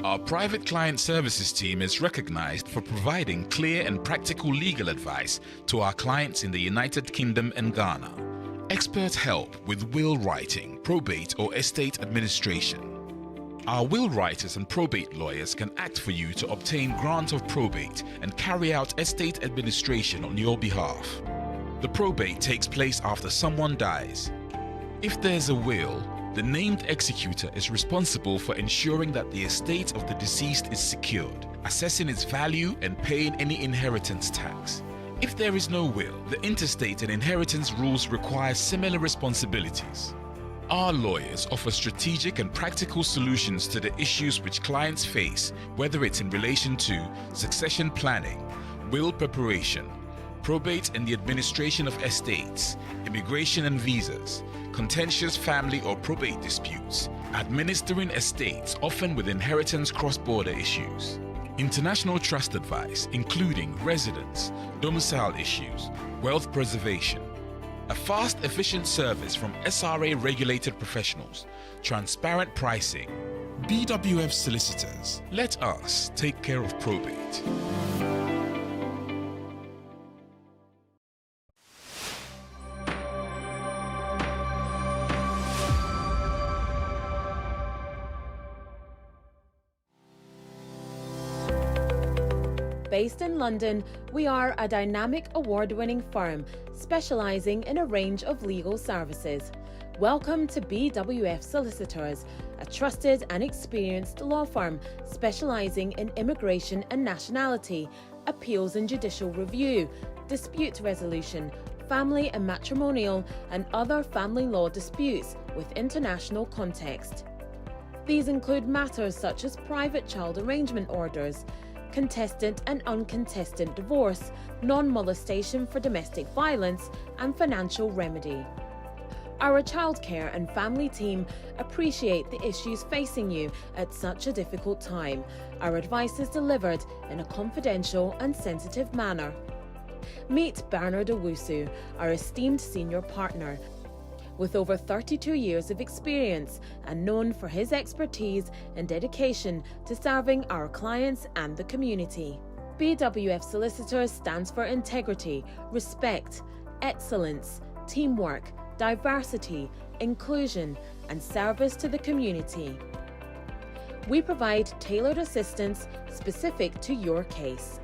Our private client services team is recognized for providing clear and practical legal advice to our clients in the United Kingdom and Ghana. Expert help with will writing, probate or estate administration. Our will writers and probate lawyers can act for you to obtain grant of probate and carry out estate administration on your behalf. The probate takes place after someone dies. If there's a will, the named executor is responsible for ensuring that the estate of the deceased is secured, assessing its value and paying any inheritance tax. If there is no will, the interstate and inheritance rules require similar responsibilities. Our lawyers offer strategic and practical solutions to the issues which clients face, whether it's in relation to succession planning, will preparation, probate and the administration of estates, immigration and visas, contentious family or probate disputes, administering estates often with inheritance cross-border issues, international trust advice including residence, domicile issues, wealth preservation, a fast, efficient service from SRA-regulated professionals, transparent pricing. BWF Solicitors. Let us take care of probate. Based in London, we are a dynamic award-winning firm specialising in a range of legal services. Welcome to BWF Solicitors, a trusted and experienced law firm specialising in immigration and nationality, appeals and judicial review, dispute resolution, family and matrimonial, and other family law disputes with international context. These include matters such as private child arrangement orders, contested and uncontested divorce, non-molestation for domestic violence, and financial remedy. Our childcare and family team appreciate the issues facing you at such a difficult time. Our advice is delivered in a confidential and sensitive manner. Meet Bernard Owusu, our esteemed senior partner. With over 32 years of experience and known for his expertise and dedication to serving our clients and the community. BWF Solicitors stands for integrity, respect, excellence, teamwork, diversity, inclusion, and service to the community. We provide tailored assistance specific to your case.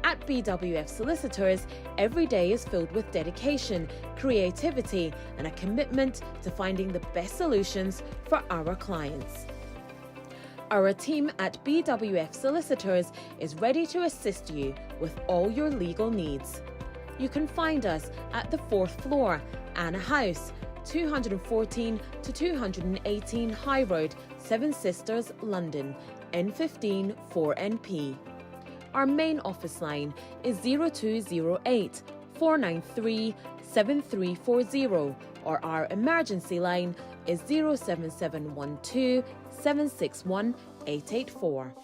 At BWF Solicitors, every day is filled with dedication, creativity, and a commitment to finding the best solutions for our clients. Our team at BWF Solicitors is ready to assist you with all your legal needs. You can find us at the 4th floor, Anna House, 214 to 218 High Road, Seven Sisters, London, N15 4NP. Our main office line is 0208 493 7340, or our emergency line is 07712 761 884.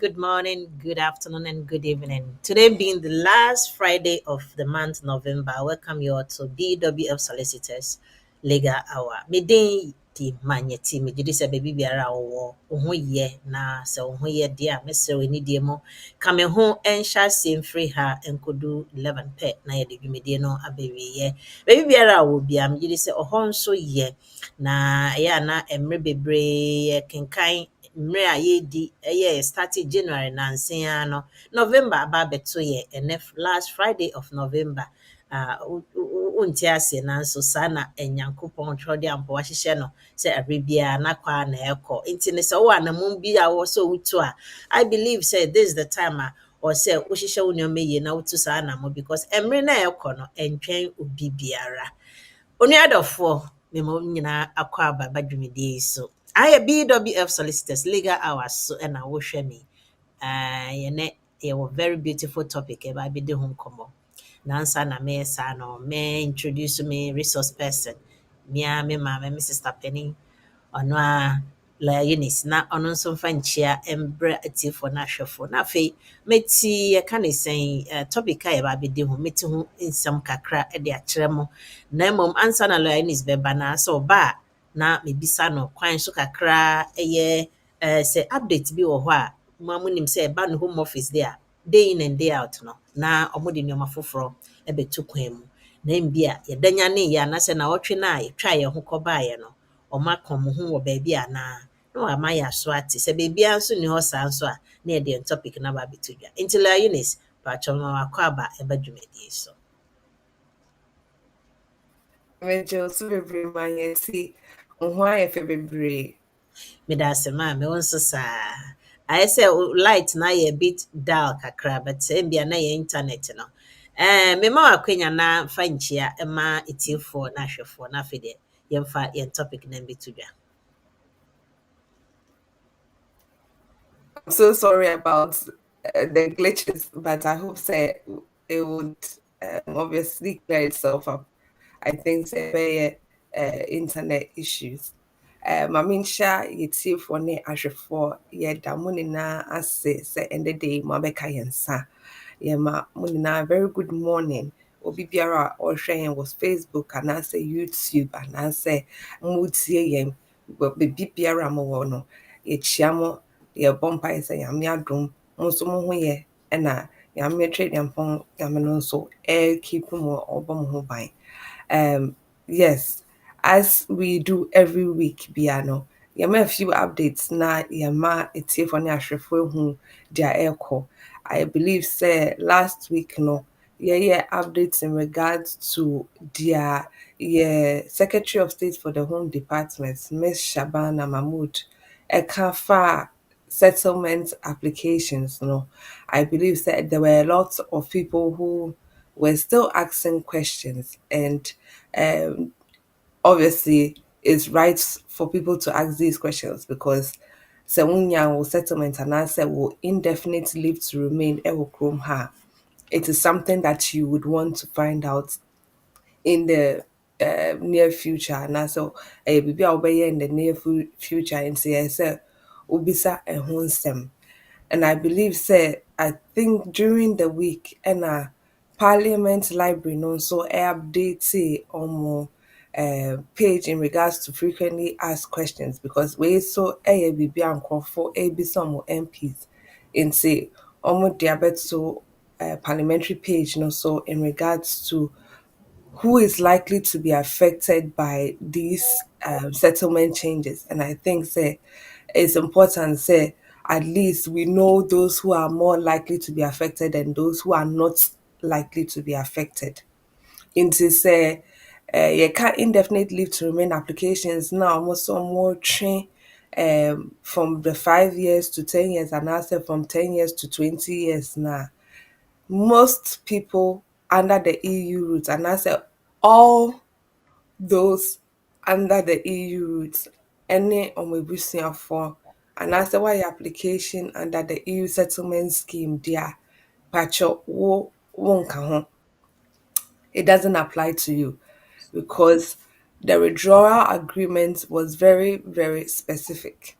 Good morning, good afternoon, and good evening. Today being the last Friday of the month November, I welcome you all to BWF Solicitors Legal Hour. Midday di manyeti me jidi se baby biara wo ho ye na se wo ho ye dia me se we ni die mo ka me ho ensha sem free ha enkodu 11 pe na ye de dwumedie no abewie ye baby biara wo bia me jidi se oho nso ye na ya na emre bebre ye kenkan mre a yedi eye started January na nsia no November aba beto ye last Friday of November wonte aseɛ nanso saa na Nyankopɔn twerɛ de ampa wahyehyɛ no sɛ aberɛ biara n'akwan na ɛkɔ nti ne sɛ wowɔ anammɔn bi a wɔ sɛ wotu a I believe sɛ this is the time a ɔwɔ sɛ wohyehyɛ wo nneɛma yie na wotu saa anammɔn because mmerɛ no a ɛkɔ no ɛntwɛn obi biara. Onua adɔfoɔ mema wo nyinaa akɔ aba ba dwumadie yi so. Ayɛ BWF Solicitors Legal Hours so ɛna wohwɛ me. Yɛnɛ yɛwɔ very beautiful topic ɛba abɛdi ho nkɔmmɔ. Nansa na me saa no me introduce me resource person. Me maame me sister penny ɔno a lawyer Eunice na ɔno nso mfa nkyia mbrɛ atiefoɔ no ahwɛfoɔ. Na afei meti yɛka ne sɛn topic a yɛba abɛdi ho meti ho nsɛm kakra de akyerɛ mo. Na mmom ansa na lawyer Eunice bɛba na sɛ ɔba a na mebisa no kwan so kakra ɛyɛ sɛ update bi wɔ hɔ a mo a monim sɛ ɛba no home office de a day in and day out no na ɔmo de nneɛma foforɔ ɛbɛto kwan mu na mbi a yɛdanya ne yɛ anasɛ na ɔtwe no a yɛtwa yɛn ho kɔbaeɛ no ɔmo aka ɔmo ho wɔ baabi anaa na wama yɛ aso ate sɛ baabiara nso ni hɔ saa nso a na yɛde yɛn topic no aba abɛto dwa nti la Eunice paatwɛ ma wakɔ aba ɛba dwumadie so. Mejo so bebree ma yɛsi ho ayɛ fɛ bebree. Meda ase maa me wo nso saa ayɛ sɛ light na yɛ bit dull kakra but mbia na yɛ internet no mema wakwanya na fa nkyia ɛma etiefoɔ na ahwɛfoɔ na afei deɛ yɛmfa yɛn topic na mbɛto dwa. I'm so sorry about the glitches, but I hope say it would obviously clear itself up. I think say internet issues. Maminsha yeti for ne ahwefo ye da mo nyinaa ase say ende day mo abeka yensa. Ye ma mo nyinaa very good morning. Obi biara or hwɛ was Facebook and I say YouTube and I say mo tie yen bi biara mo wɔ no ye chiamo ye bompa is yame adom mo so mo ho ye na yame trade yampon yame no so keep mo obom ho ban. Yes, as we do every week biano yama a few updates na yama etie for ne ahwefo hu dia echo. I believe say last week no yeah updates in regards to their Secretary of State for the Home Department, Miss Shabana Mahmood, Ekafa settlement applications. No, I believe that there were a lot of people who were still asking questions, and obviously it's right for people to ask these questions because Sewunya will settlement and answer will indefinite leave to remain ewo krom ha. It is something that you would want to find out in the near future. And so bibi a wobɛyɛ in the near future and say ubisa a honsem. And I believe say I think during the week and Parliament Library no so update on page in regards to frequently asked questions because we so bibi anko for be some MPs in say almost diabetes so parliamentary page no so in regards to who is likely to be affected by these settlement changes. And I think say it's important say at least we know those who are more likely to be affected and those who are not likely to be affected. Into say you can't indefinite leave to remain applications now almost some more train from the 5 years to 10 years and also from 10 years to 20 years now. Most people under the EU route and I say all those under the EU route any omebusia for and I say why application under the EU settlement scheme there pacho wo wonka ho. It doesn't apply to you because the withdrawal agreement was very, very specific.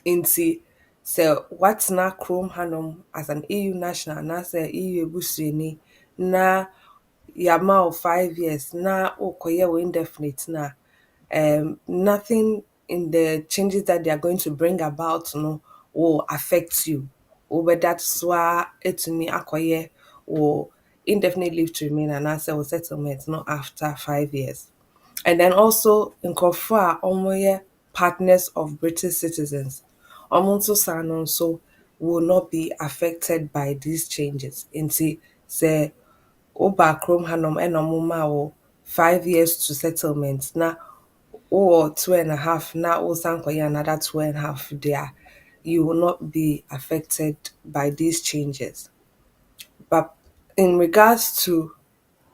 Into so what's na Chrome Hanum as an EU national, na say EU busini, na yama of 5 years, na okoye indefinite na nothing in the changes that they are going to bring about no will affect you. Over that swa etumi akoye or indefinite leave to remain and answer or settlement not after 5 years. And then also in Kofa omoye partners of British citizens. Omonso Sanon so will not be affected by these changes. Inti say woba kurom hanom ɛna ɔmo ma wo 5 years to settlement na wowɔ 2.5 na wosan kɔyɛ another 2.5 there, you will not be affected by these changes. But in regards to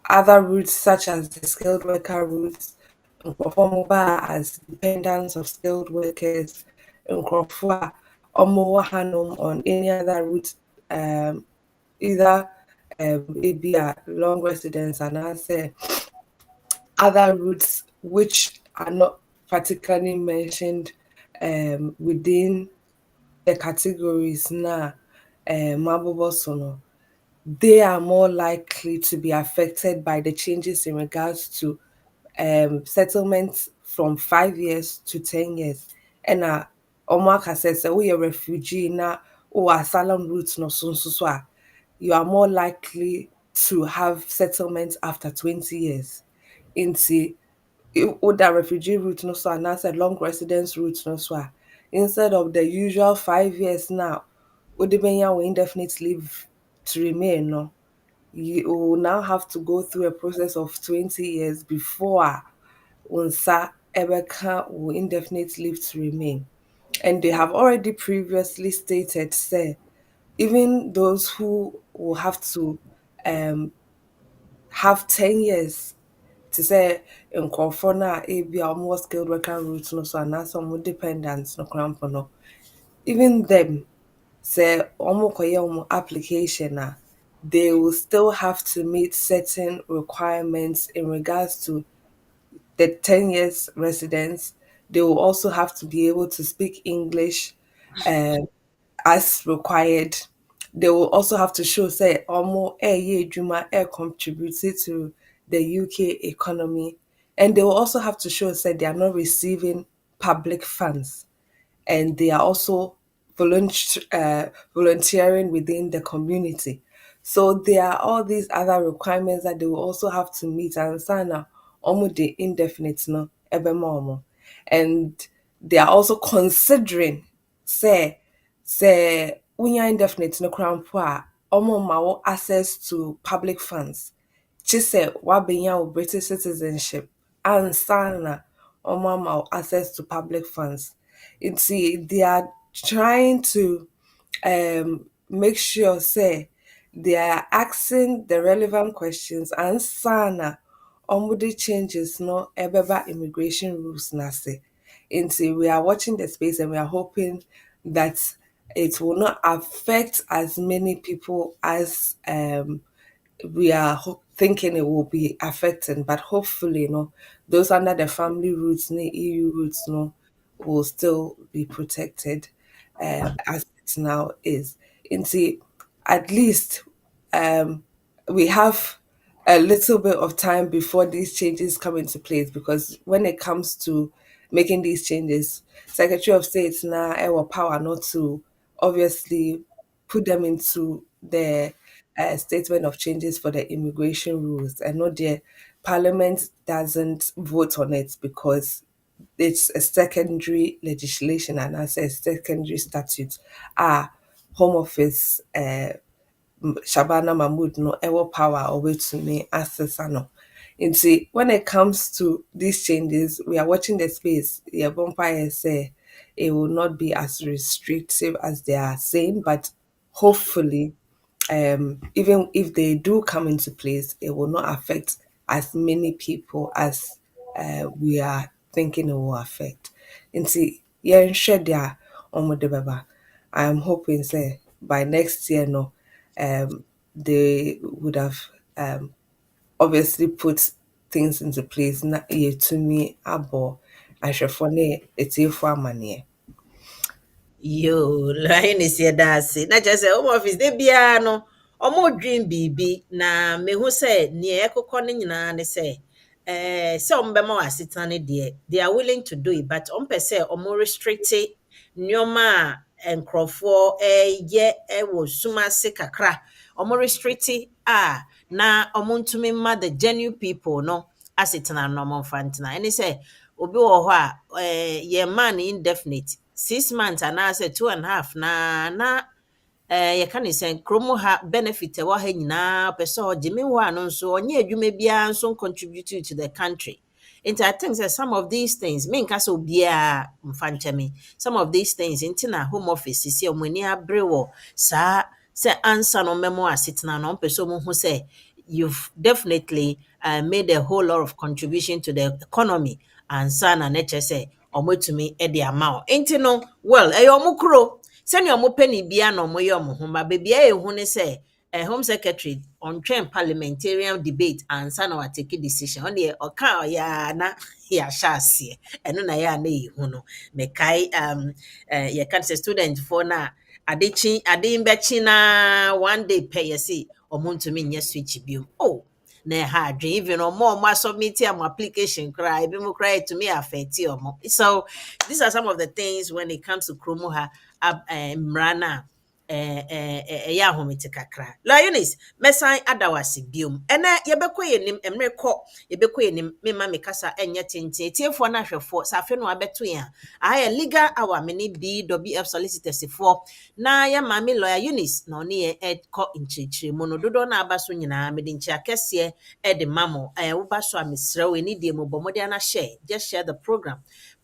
other routes such as the skilled worker routes, nkurɔfoɔ mo baa as dependents of skilled workers, nkurɔfoɔ a ɔmo wɔ hanom on any other route, either ebi a long residence anaasɛ other routes which are not particularly mentioned within the categories na mabobɔ so no, they are more likely to be affected by the changes in regards to settlements from 5 years to 10 years. And Omaka says, we are refugee na or asylum route no so you are more likely to have settlements after 20 years. Into that refugee route no so and that's a long residence route no so instead of the usual 5 years now, would will indefinite leave to remain no, you will now have to go through a process of 20 years before unsa ebeka will indefinite leave to remain. And they have already previously stated, say, even those who will have to have 10 years to say nkurɔfoɔ no a ebi a wɔwɔ skilled worker route no so anaasɛ wɔn dependents no koraa mpo no, even them sɛ wɔkɔyɛ wɔn application a, they will still have to meet certain requirements in regards to the 10 years residence. They will also have to be able to speak English as required. They will also have to show say almost a year juma contributed to the UK economy. And they will also have to show say they are not receiving public funds and they are also volunteering within the community. So there are all these other requirements that they will also have to meet and sign up almost the indefinite no ebema. And they are also considering say unya indefinite no crown poor ma wo access to public funds. Chise wabenya wo British citizenship and sana ma access to public funds. They are trying to make sure say they are asking the relevant questions and sana the changes no ebeba immigration rules na say. We are watching the space and we are hoping that it will not affect as many people as we are thinking it will be affecting, but hopefully, those under the family roots, EU roots, will still be protected as it now is. At least we have a little bit of time before these changes come into place because when it comes to making these changes, Secretary of State now have power not to obviously put them into the statement of changes for the immigration rules. I know the Parliament doesn't vote on it because it's a secondary legislation and as a secondary statute. Home Office Shabana Mahmood no ever power or way to me access no. When it comes to these changes, we are watching the space. Yeah, Bumpire say it will not be as restrictive as they are saying, but hopefully, even if they do come into place, it will not affect as many people as we are thinking it will affect. Yeah, share there on the baba. I'm hoping say by next year, no, they would have obviously put things into place. Na year to me abo ahwefo ne etiefo amane. Yo, Eunice yɛda ase. Na kyerɛ sɛ home office de biara no, ɔmo dream biribi na mehu sɛ nea ɛkokɔ no nyinaa ne sɛ sɛ ɔmo bɛma wɔ asetena no deɛ, they are willing to do it, but ɔmpɛ sɛ ɔmo restrict nneɛma a nkurɔfoɔ ɛyɛ ɛwɔ sum ase kakra. Ɔmo restrict a na ɔmo ntumi mma the genuine people no asetena no ɔmo mfa ntena. Ɛne sɛ obi wɔ hɔ a yɛmma no indefinite 6 months anaasɛ 2.5 na you can say kromo ha benefit wa ha nyina pese Jimmy wa no so onye adwuma bia so contribute to the country. And I think that some of these things, me nka so bia mfa me. Some of these things into na home office is your money abrewo sa say answer no memo asitna no pese mo hu say you've definitely made a whole lot of contribution to the economy and son and HSA omotumi e de amount. Enti no well omukro send your penny bia no moyo mo ho ma bebia ehu ne say home secretary on train parliamentarian debate and son or take a decision on the oka ya na ya shase eno na ya na ehu no me kai you can say student for na ade mbechi na one day pay you see omontumi nye switch biom oh na ha adwen even omo submit am application cry be mo cry to me affect omo. So these are some of the things when it comes to kromo ha mrana ya homete kakra la Eunice mesan adawase biom ene yebekọ yenim emrekọ yebekọ yenim mema mekasa enye tenten tiefo na hwefo safe no abeto ya aya legal hour me ni BWF Solicitors for na ya mami lawyer Eunice na oni e ko nchechire mu no dodo na abaso nyina me de nchi akese e de mamo wo baso amesrewe ni die mo bomode na share, just share the program,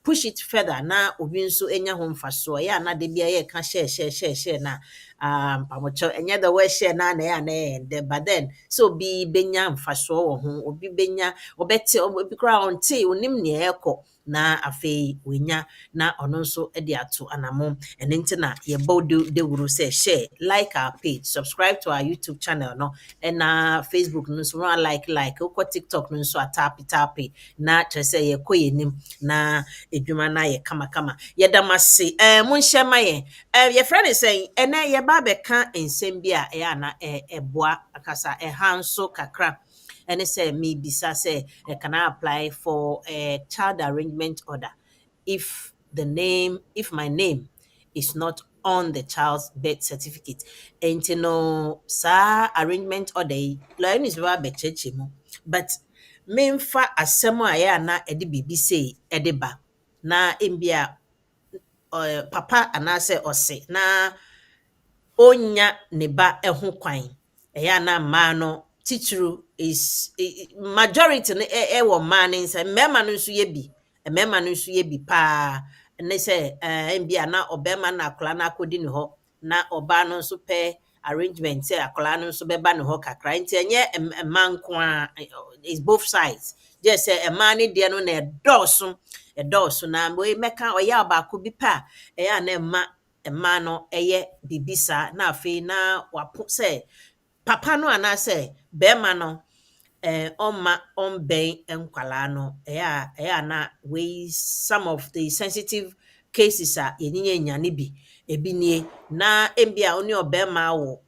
push it further na obi nso enya ho mfaso ya na de bia ye ka share na pamocho enya the way share na ya na but then so bi benya mfaso wo ho obi benya obeti obi kra onti onim ne ekọ na afei wenya na ono nso e de ato anamo ene nti na ye bodo de wuru say share, like our page, subscribe to our YouTube channel no and Facebook no so like ko TikTok no so tap na tse ye koyenim na edwuma na ye kama ye damase munhye maye ye friend say ene ye ba beka ensem bia ya na eboa akasa hanso kakra. And it said me bisa say can I apply for a child arrangement order if my name is not on the child's birth certificate. And you know sa arrangement order law is wa be chechimo but memfa asemo aya na edi bibi say ediba na embia papa anase ose na onya ne ba eho kwan eya na ma no titru is majority no wo man nsa mema no nso ye bi pa ne se mbia na obema na akola na akodi ne ho na oba no nso pe arrangement say akola no nso beba ne ho kakra nti enye man ko is both sides, just say a man de no na edoso na we meka oya ba ko bi pa eya na ma no eye bibisa na afi na wapo say papa no anase bema no on ben enkwala no eya na we some of the sensitive cases are yenye nyane bi ebi nie na embia oni obema wo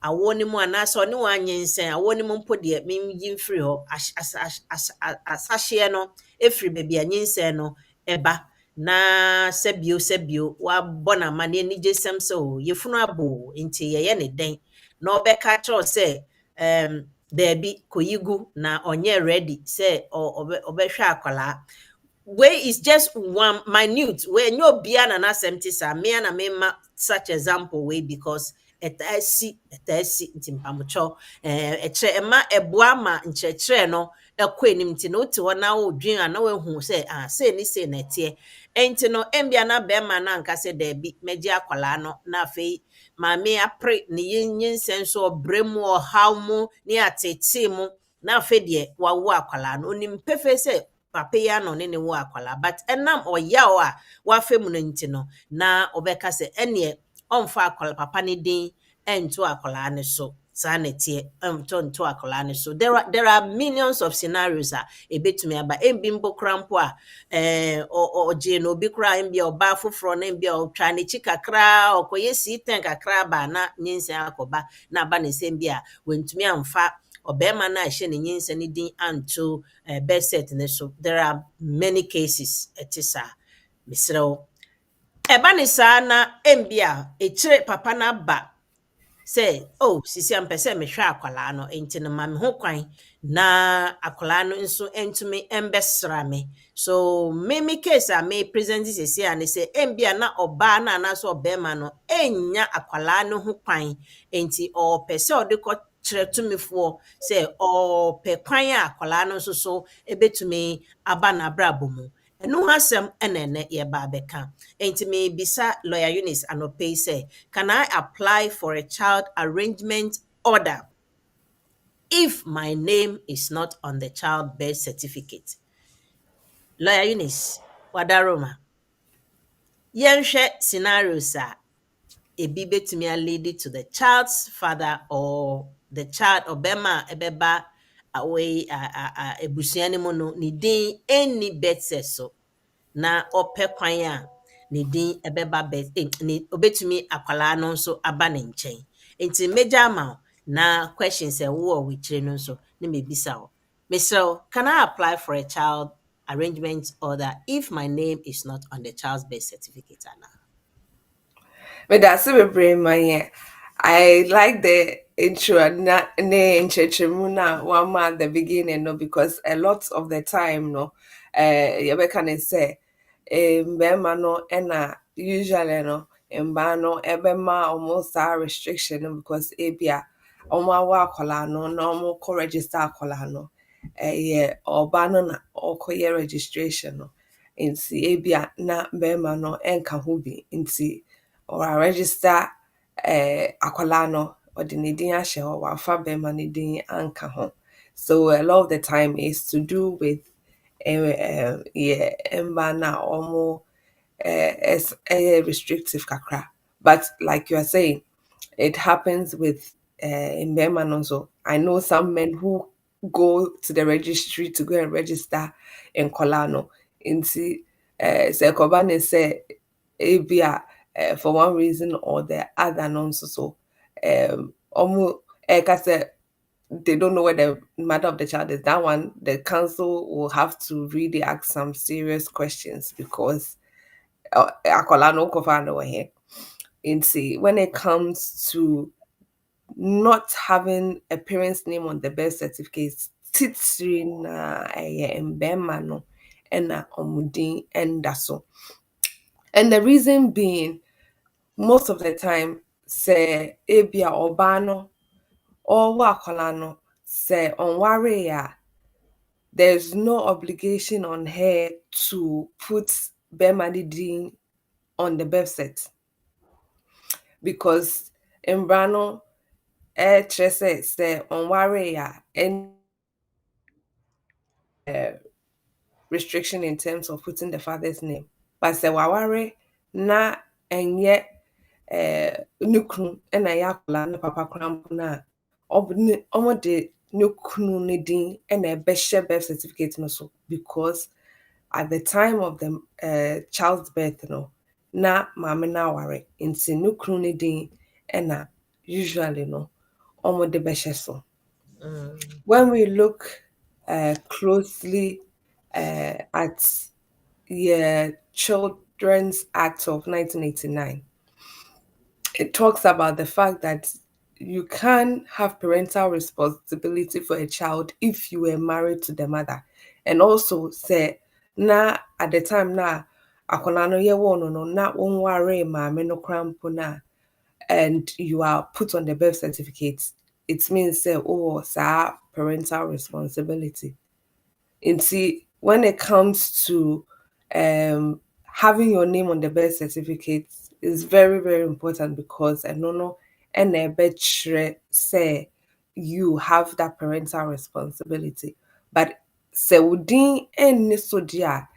awo ni mu anase oni wanyensen awo ni mu mpo de memyi mfiri ho asahye no efiri bebi anyensen no eba na sebio wa bona mane ni jesem so yefunu abo nti ye ne den na obeka cho se debi koyigu na onye ready say obehwe akwala way is just one minute where no bia na asempti sa me na mema such example way because etasi ntimpamucho eche ema eboa ma nchechre no ekọ enim ti no ti ho na odwin ana wehu say say ni say na tie enti no embia na be ma na nka se debi meji akwala no na afei maame apre ne yinsen so obremu o hawmu ni atete mu na afei de wawo akwala no onim pefe say papa ya no ne wo akwala but enam oya o a wafemu no nti no na obeka se ene onfa akwala papa ne din ento akwala ne so sanity to akwala ne so there are millions of scenarios a ebetumi aba embimbo krampo a oje no obi kra embia oba foforo na embia otwa ne chikakra okoye siten kakra ba na nyinse akoba na aba ne sembia wentumi amfa obema na ahye ne nyinse ne din anto beset ne so there are many cases etisa misrew eba ne sa na embia echire papa na ba say, oh, sisi ampese me hwe akwala no enti no ma me ho kwan na akwala no nso entumi embesra me. So me case a me present sisi a ne say embia na oba na na so obema no enya akwala no ho kwan enti o pese o de ko kyerɛ tumifo say o pe kwan a akwala no nso so ebetumi aba na brabo mu. Enu asem ene ye ba beka. Enti me bisa lawyer Eunice anope say, can I apply for a child arrangement order if my name is not on the child birth certificate? Lawyer Eunice, wadaroma. Yenhwe scenarios a ebi betumi lead to the child's father or the child obema ebeba away ebusua ne mu no ne din any birth so na ɔpɛ kwan a ne din ɛbɛba ne obetumi akwalaa no nso aba ne nkyɛn. Nti megya ama wo na questions ɛwɔ wikyire no nso ne mebisa wo. Mesrɛ, can I apply for a child arrangement order if my name is not on the child's birth certificate? Anna? But that's a brain man. I like the intro and na one man at the beginning, no, because a lot of the time, no, you can say, Bema no, and usually no, in Bano, Ebema almost a restriction no, because Abia, Oma wa kolano, no more register kolano, yeah, or Bano or koye registration no, in see Abia na Bema no, and Kahubi, in see. Or a register akwala no or the needing a share or wafa bema needing anka home. So a lot of the time is to do with yeah embana or more as a restrictive kakra. But like you are saying, it happens with in Burma also. I know some men who go to the registry to go and register in Kolano. Inti say Kobane say ebia for one reason or the other nonso so almost say they don't know where the mother of the child is. That one the council will have to really ask some serious questions because akola no kofa no here. And see when it comes to not having a parent's name on the birth certificate, titiri na mbema no ena omudin enda so. And the reason being, most of the time, say ebia obano or wakolano say on warrior, there's no obligation on her to put Bemadidin on the birth set because in Brano, say on warrior and restriction in terms of putting the father's name. But say waware na and yet nukunu ɛna ɛyɛ akwadaa ne papa koraa mpo no a ɔmo de nukunu ne din ɛna ɛbɛhyɛ birth certificate no so because at the time of the child's birth no na maame no aware nti nukunu ne din ɛna usually no ɔmo de bɛhyɛ so. When we look closely at the Children's Act of 1989, it talks about the fact that you can have parental responsibility for a child if you were married to the mother. And also say, na at the time na akola no ye wono no na wonware maame no krampo na and you are put on the birth certificate. It means say oh sa parental responsibility. And see when it comes to having your name on the birth certificate is very, very important because I don't know and say you have that parental responsibility. But say within any so dear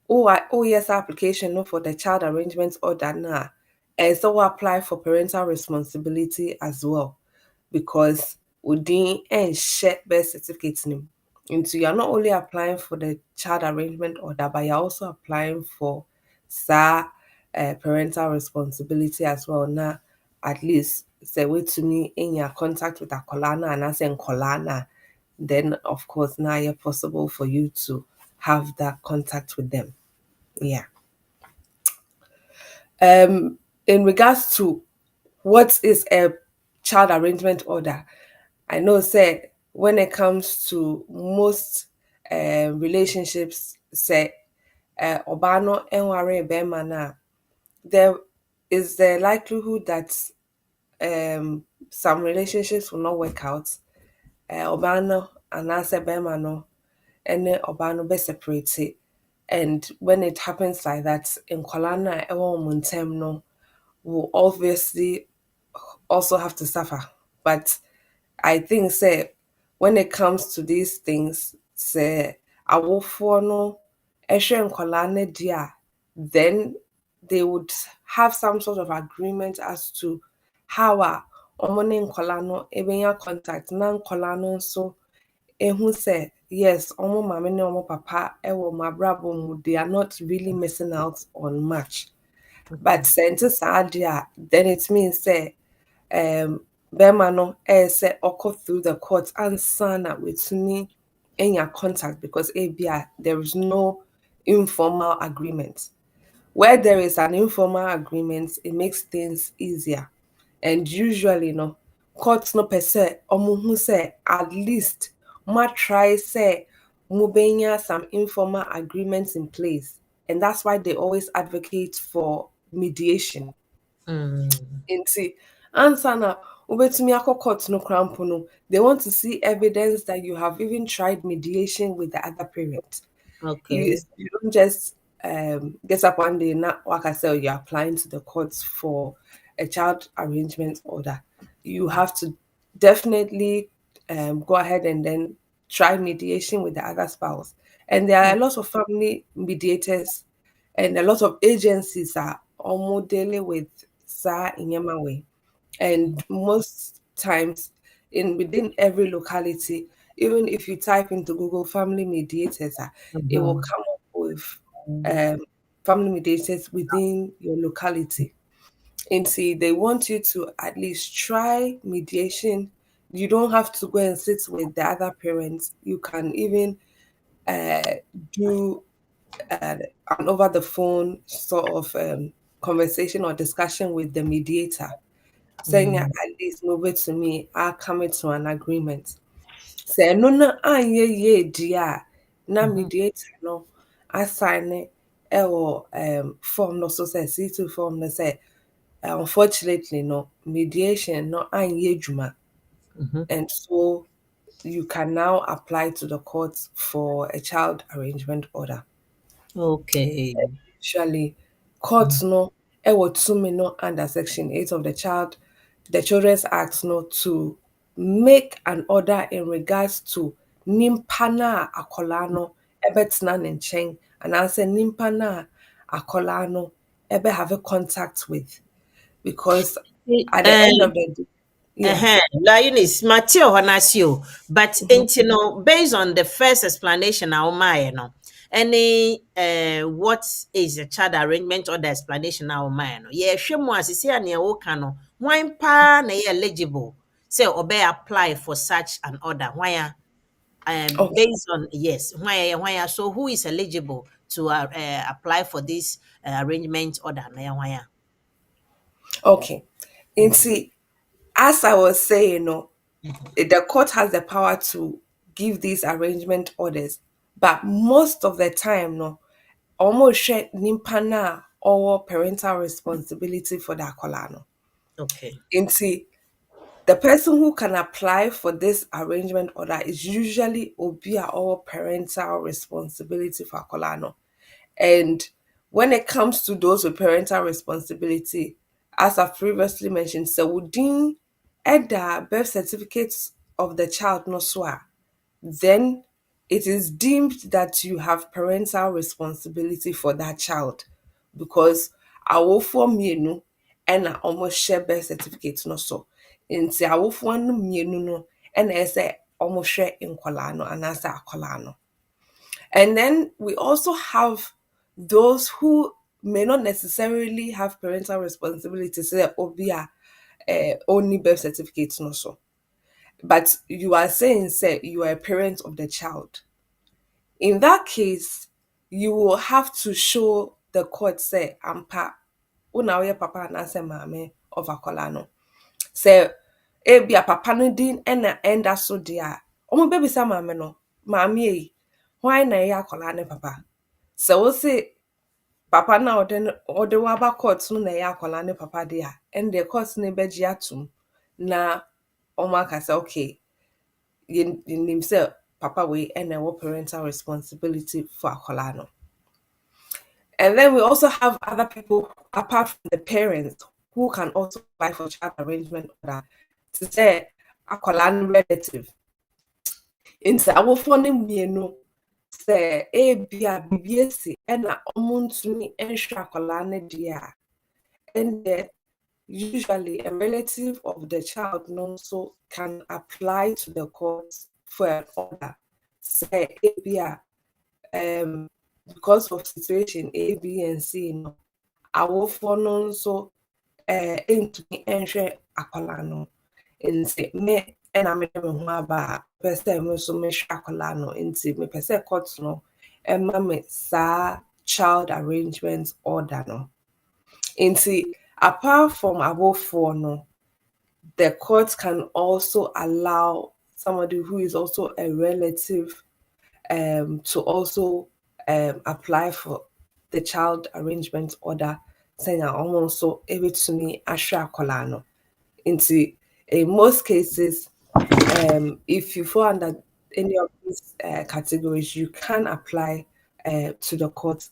oh yes application no for the child arrangement order now and so apply for parental responsibility as well because within and share birth certificate name. And so you're not only applying for the child arrangement order, but you're also applying for SAR parental responsibility as well. Now, at least say wait to me in your contact with a colana and I say colana, then of course now you're possible for you to have that contact with them. Yeah. In regards to what is a child arrangement order. I know, say, when it comes to most relationships, say, obano enware bema na, there is the likelihood that some relationships will not work out. Obano and anaasɛ bema no ɛne ɔbaa no bɛ separate, and when it happens like that, nkwadaa no a ɛwɔ wɔn ntam no will obviously also have to suffer. But I think, say, when it comes to these things, say, awofoɔ no ɛhwɛ nkwadaa no di a, then they would have some sort of agreement as to how a wɔn ne nkwadaa no ɛbɛnya contact, na nkwadaa no nso ehu sɛ yes, wɔn maame ne wɔn papa ɛwɔ wɔn abrabɔ mu, they are not really missing out on much. But sɛ nte saa deɛ a, then it means sɛ bɛrima no ɛyɛ sɛ ɔkɔ through the court ansa na watumi anya contact, because ebia there is no informal agreement. Where there is an informal agreement, it makes things easier. And usually, no, courts no per se, omo hu say at least ma try say mubenya some informal agreements in place. And that's why they always advocate for mediation. Nti ansa na wobetumi akɔ court no krampo no, they want to see evidence that you have even tried mediation with the other parent. Okay. You don't just get up one day, not like I said, you're applying to the courts for a child arrangement order. You have to definitely go ahead and then try mediation with the other spouse. And there are a lot of family mediators and a lot of agencies are almost dealing with sa inyama way. And most times in within every locality, even if you type into Google family mediators, it will come up with um, family mediators within your locality. And see, they want you to at least try mediation. You don't have to go and sit with the other parents. You can even do an over the phone sort of conversation or discussion with the mediator, saying at least move it to me, I'll come to an agreement. Say no na anye ye dia na mediator no assign form no, so say C2 form no say unfortunately no mediation no anye juma, and so you can now apply to the courts for a child arrangement order. Okay. Usually, courts no ɛwɔ tumi no under Section 8 of the Children's Act no to make an order in regards to nimpa na a akwadaa no ɛbɛtena ne nkyɛn, anaasɛ nimpa na a akwadaa no have contact with, because at the end of the day, yeah. Eunice, Matthew Honasio, but based on the first explanation, now my no, any what is a child arrangement or the explanation now my no, yeah, she was see an no, why pa na eligible, say obey apply for such an order, why Okay. based on yes, why so who is eligible to apply for this arrangement order, why Okay. And see, as I was saying, no, the court has the power to give these arrangement orders, but most of the time, no, almost share nimpana or parental responsibility for the akwadaa no. okay, Nti, the person who can apply for this arrangement order is usually obia or parental responsibility for akwadaa no. And when it comes to those with parental responsibility, as I've previously mentioned, so within the birth certificates of the child no so then it is deemed that you have parental responsibility for that child, because awofoɔ mmienu ɛna almost share birth certificate no so. Nti awofoɔ no mmienu no ɛna ɛsɛ almost share nkwadaa no anaasɛ akwadaa no. And then we also have those who may not necessarily have parental responsibility, say obia only birth certificate no so. But you are saying, say, you are a parent of the child. In that case, you will have to show the court, say, ampa, una oye papa and ase mame of akwala no. Say, Ebia papa no din ena enda so dia. Omo baby sa maame no. Maame yi. Why na ya akola ne papa? So we say papa na ode waba court no na ya akola ne papa dia. And the court ne beji atum na omo aka say okay. Yin say papa we ena wo parental responsibility for akola no. And then we also have other people apart from the parents who can also apply for child arrangement order to say akola no relative. Nti awofo no mmienu sɛ ebia biribi asi ɛna ɔmo ntumi nhwɛ akwadaa no deɛ a ɛnɛ usually a relative of the child no nso can apply to the court for an order sɛ ebia because of situation A, B, and C no awofo no nso ntumi nhwɛ akwadaa no nti me ɛna mede me ho aba a pɛ sɛ me nso mehwɛ akwadaa no nti mepɛ sɛ court no ɛma me saa child arrangement order no nti apart from abofoɔ no the court can also allow somebody who is also a relative to also apply for the child arrangement order saying also ebetumi ahwɛ akwadaa no nti in most cases if you fall under any of these categories you can apply to the court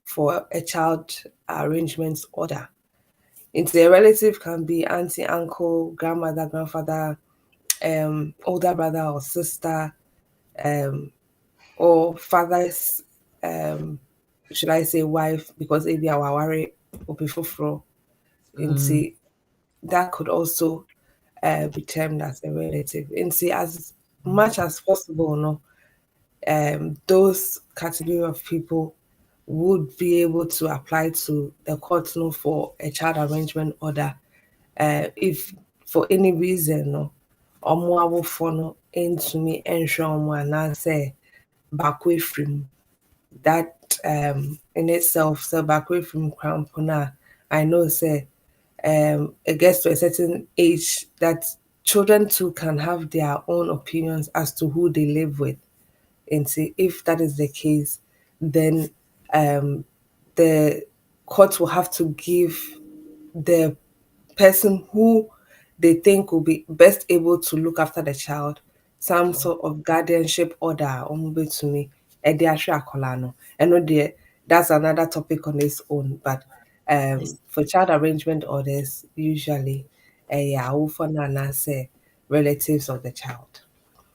for a child arrangement order. Into a relative can be auntie, uncle, grandmother, grandfather, older brother or sister, or father's should I say wife, because maybe our worry will be fulfilled. Into that could also be termed as a relative. And see, as much as possible, no, those category of people would be able to apply to the court no for a child arrangement order if for any reason no ọmọ awofo no ntumi nhwɛ ọmọ anaasɛ baako efiri mu that in itself sɛ baako efiri mu kora mpo no a I know say it gets to a certain age that children too can have their own opinions as to who they live with. And see if that is the case, then the court will have to give the person who they think will be best able to look after the child some sort of guardianship order or move to me. And know that's another topic on its own. But for child arrangement orders, usually yeah, say relatives of the child.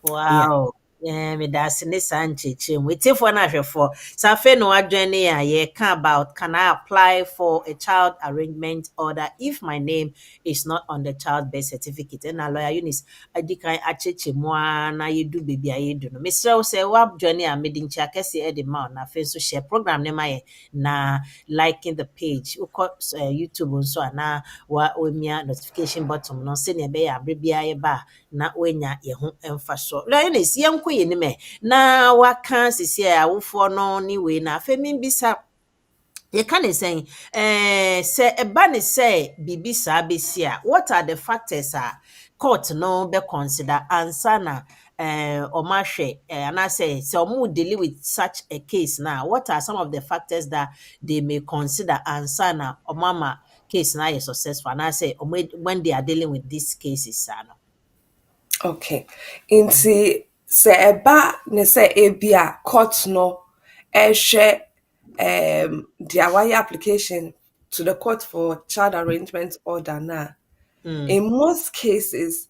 Yeah. Wow. Medase ne saa nkyerɛkyerɛ mu. Etiefoɔ no ahwɛfoɔ. Sɛ afei na wɔadwene a yɛka about can I apply for a child arrangement order if my name is not on the child birth certificate. Ɛna lawyer Eunice adi kan akyerɛkyerɛ mu a na yɛdu baabi a yɛdu no. Mesrɛ wo sɛ woadwene a mede nkyɛ akɛseɛ de ma wo na afei nso share program ne ma yɛ na liking the page. Wokɔ YouTube nso a na wɔamia notification button no sɛnea ɛbɛyɛ a berɛ biara yɛba a na woanya yɛ ho mfasoɔ. Lawyer Eunice yɛnkɔ yɛnim ɛ na waka sisi a awofoɔ no ne wei na afei membisa yɛka ne sɛn sɛ ɛba ne sɛ biribi saa bɛsi a what are the factors a court no bɛ consider ansa na ɔmo ahwɛ anaasɛ sɛ ɔmo deal with such a case now what are some of the factors that they may consider ansa na ɔmo ama case na yɛ successful anaasɛ ɔmo when they are dealing with these cases no. Okay. Nti sɛ ɛba ne sɛ ebi a court no ɛhwɛ their wire application to the court for child arrangement order na in most cases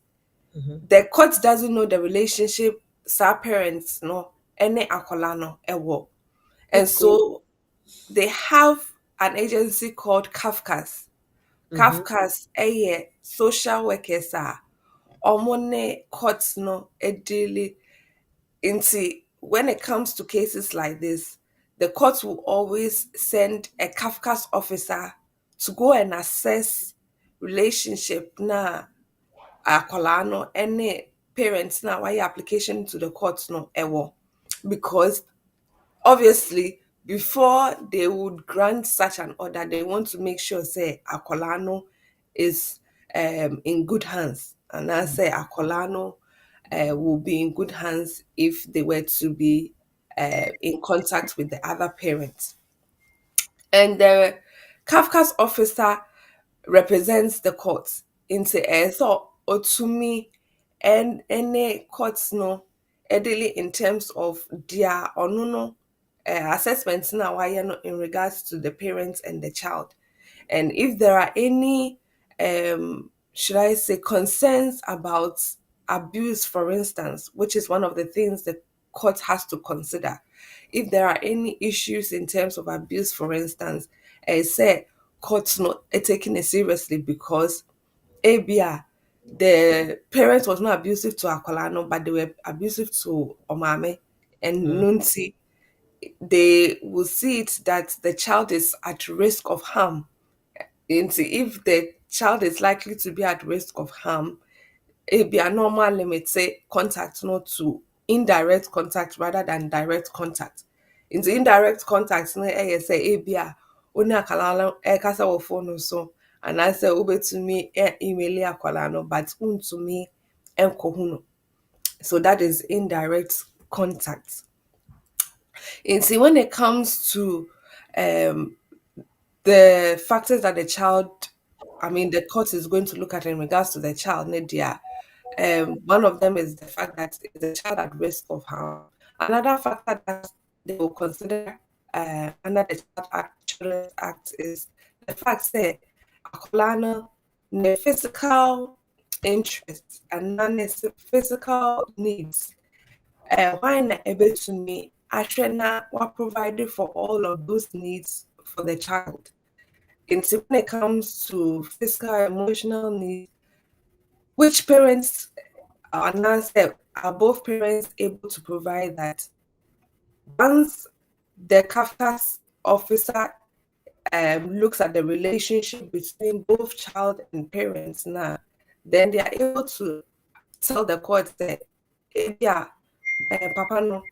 the court doesn't know the relationship sa parents no ɛne akwadaa no ɛwɔ and so they have an agency called Kafkas. Kafkas ɛyɛ social workers a ɔmo ne courts no daily into when it comes to cases like this, the courts will always send a Kafkas officer to go and assess relationship na akwalaa no any parents na why application to the courts no ewo because obviously before they would grant such an order they want to make sure say akwalaa no is in good hands and I say akolano will be in good hands if they were to be in contact with the other parents. And the Kafka's officer represents the court into so otumi and any courts no elderly in terms of their onono assessments now in regards to the parents and the child, and if there are any should I say concerns about abuse, for instance, which is one of the things the court has to consider. If there are any issues in terms of abuse, for instance, I say courts not taking it seriously because ABR, the parents was not abusive to Akolano, but they were abusive to Omame and Nunti. They will see it that the child is at risk of harm. And if the child is likely to be at risk of harm, it be a normal limit, say contact not to indirect contact rather than direct contact. In the indirect contact, no say ABA, only a kalala kasa wo phone so, and I say ube to me email akwala but to me enkohuno. So that is indirect contact. And see, when it comes to um the factors that the court is going to look at in regards to the child, Nadia, one of them is the fact that is the child at risk of harm. Another factor that they will consider under the Children's Act is the fact that Akolana the physical interests and non-physical needs. Why not able to me? Ashena were provided for all of those needs for the child. And so when it comes to physical, emotional needs, which parents are both parents able to provide that? Once the CAFCAS officer looks at the relationship between both child and parents now, then they are able to tell the court that, yeah, Papa no,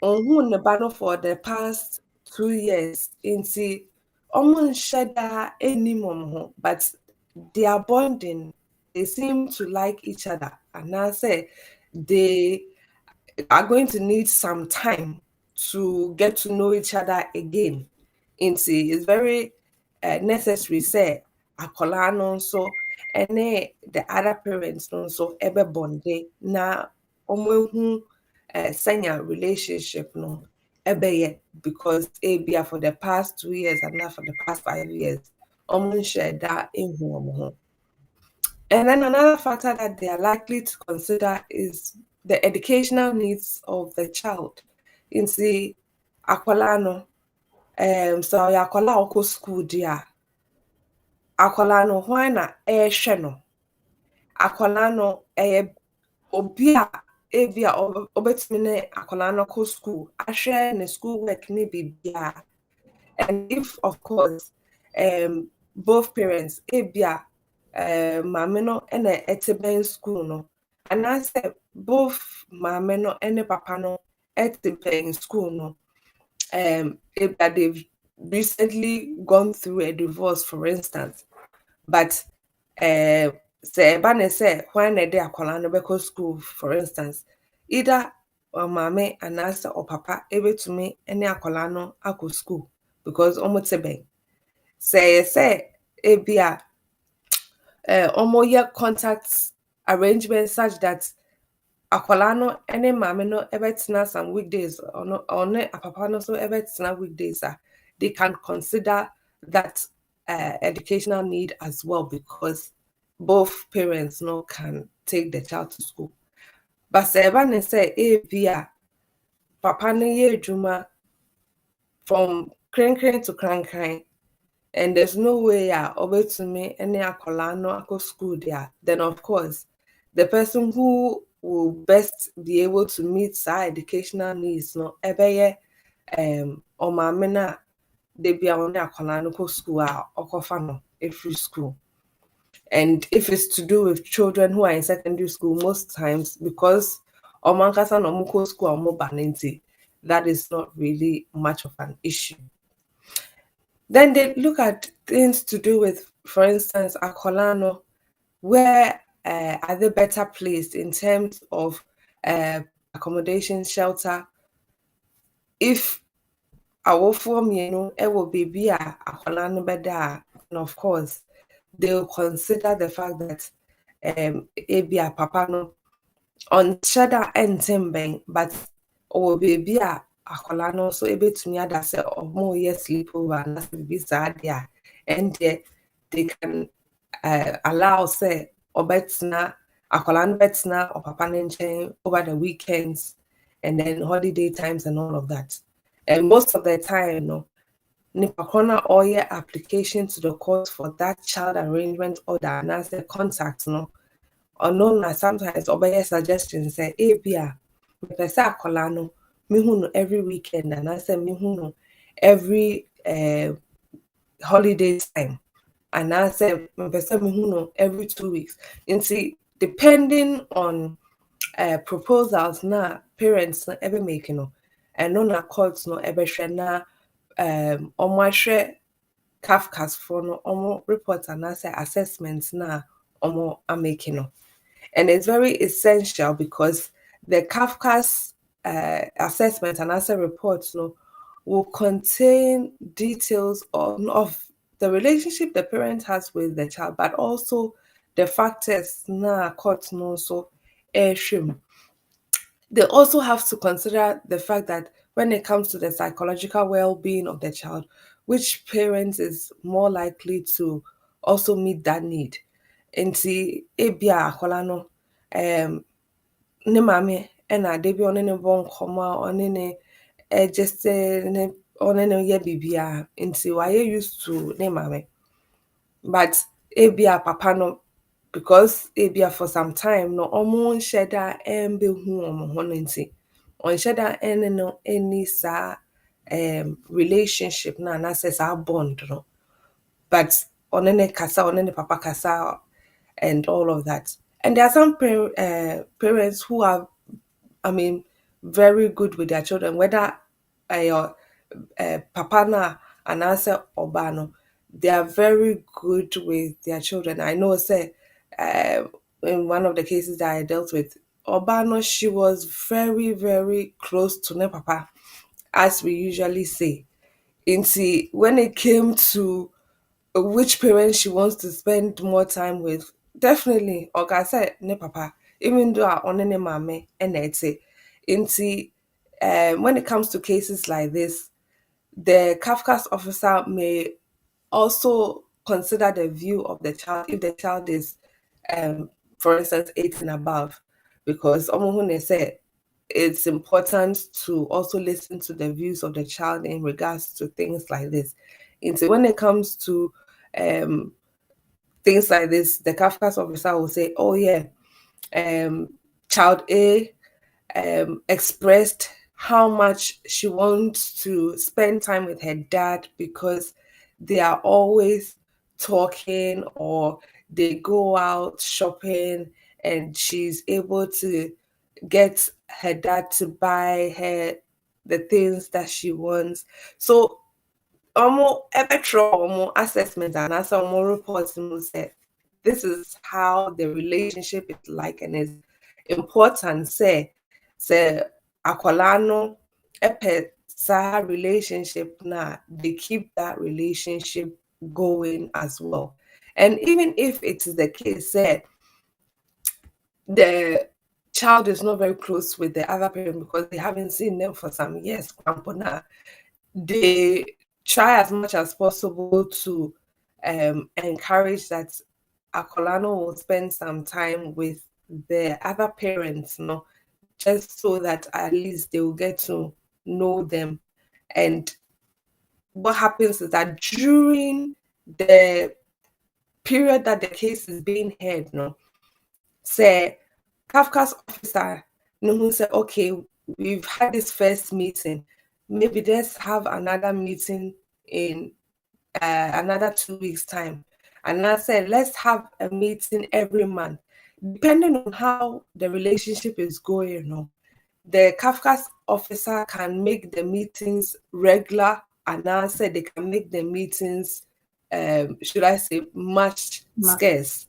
on the battle for the past 2 years, into almost shada any mom, but they are bonding. They seem to like each other, and I say they are going to need some time to get to know each other again. Into it's very necessary. Say akola no so, and the other parents no so ebe bonde na omo senior relationship no ebe ye, because be for the past 2 years and not for the past 5 years. Omo share that in home. And then another factor that they are likely to consider is the educational needs of the child. In the akwala no, so akwala oko school dia. Akwala no why na ehwe no. Akwala no obi a ebi a obetumi ne akwala no ko school. Ahwe ne school work ni bibia. And if, of course, both parents, ebia, mama no, and a school no, and I said both mama no and papa no at school no, if that they've recently gone through a divorce, for instance, but say bane say when they are calling no school, for instance, either mama and answer or papa able to me any akola no ako school because almost bang say ebia almost year contact arrangements such that akola no any mama no ever some weekdays or no papa no so ever weekdays they can consider that educational need as well, because both parents no can take the child to school. But say ebia papa no ye juma from crank to crank, and there's no way over to me any akola no ako school there, then of course the person who will best be able to meet our educational needs no ebeye or mamena they be on akola no ko school okofa no every school. And if it's to do with children who are in secondary school, most times because omankasa no muko school or banenti, that is not really much of an issue. Then they look at things to do with, for instance, akolano, where are they better placed in terms of accommodation, shelter? If awofoɔ mmienu wɔ baabi a akwadaa no bɛda a, and of course they will consider the fact that ebi a papa no ɔnhyɛ da ɛnte mbɛn, but ɔwɔ baabi a akwadaa no nso ebetumi ada sɛ ɔmo yɛ sleepover anaasɛ biribi saa deɛ a, ɛndeɛ they can allow sɛ akwadaa no bɛtena ɔpapa no nkyɛn over the weekends and then holiday times and all of that. And most of the time, no, nipa korɔ na ɔyɛ application to the court for that child arrangement order anaasɛ contact no, ɔno na sometimes ɔbɛyɛ suggestion sɛ ebi a mepɛ sɛ akwadaa no mehu no every weekend anaasɛ mehu no every holiday time anaasɛ mepɛ sɛ mehu no every 2 weeks. Nti depending on proposals na parents no ever making no, ɛno na courts no ɛbɛhwɛ na ɔmo ahwɛ Kafkas for no ɔmo report anaasɛ assessments na ɔmo making no. And it's very essential because the Kafkas assessment and answer reports no will contain details of the relationship the parent has with the child, but also the factors na court no so they also have to consider the fact that when it comes to the psychological well-being of the child, which parent is more likely to also meet that need. Nti ebia akwala no ne maame na de bi one ne bon nkɔmɔ one ne just ne one ne yɛ bibia nti wayɛ used to ne maame, but ebia papa no because ebia for some time no ɔmo nhyɛ da ɛmbehu ɔmo ho no nti ɔnhyɛ da ɛne no any saa relationship na anaasɛ saa bond no, but ɔne ne kasa ɔne ne papa kasa and all of that. And there are some parents who are, I mean, very good with their children, whether papa na and answer obano, they are very good with their children. I know, say, in one of the cases that I dealt with, Obano, she was very, very close to ne papa, as we usually say. Inti, when it came to which parent she wants to spend more time with, definitely oga say ne papa, even though I only ne mame and inti when it comes to cases like this, the Kafka's officer may also consider the view of the child if the child is for instance 18 and above, because omohune said it's important to also listen to the views of the child in regards to things like this. And so when it comes to things like this, the Kafka's officer will say, oh yeah, child A expressed how much she wants to spend time with her dad because they are always talking or they go out shopping and she's able to get her dad to buy her the things that she wants. So omo assessment and as reports say this is how the relationship is like, and it's important say akwala no epe sa relationship na they keep that relationship going as well. And even if it is the case say the child is not very close with the other parent because they haven't seen them for some years, they try as much as possible to encourage that Akolano will spend some time with the other parents, just so that at least they will get to know them. And what happens is that during the period that the case is being heard, say Kafka's officer, who said, okay, we've had this first meeting. Maybe let's have another meeting in another 2 weeks' time. And I said, let's have a meeting every month. Depending on how the relationship is going, the Kafka's officer can make the meetings regular, and I said they can make the meetings, should I say, much scarce.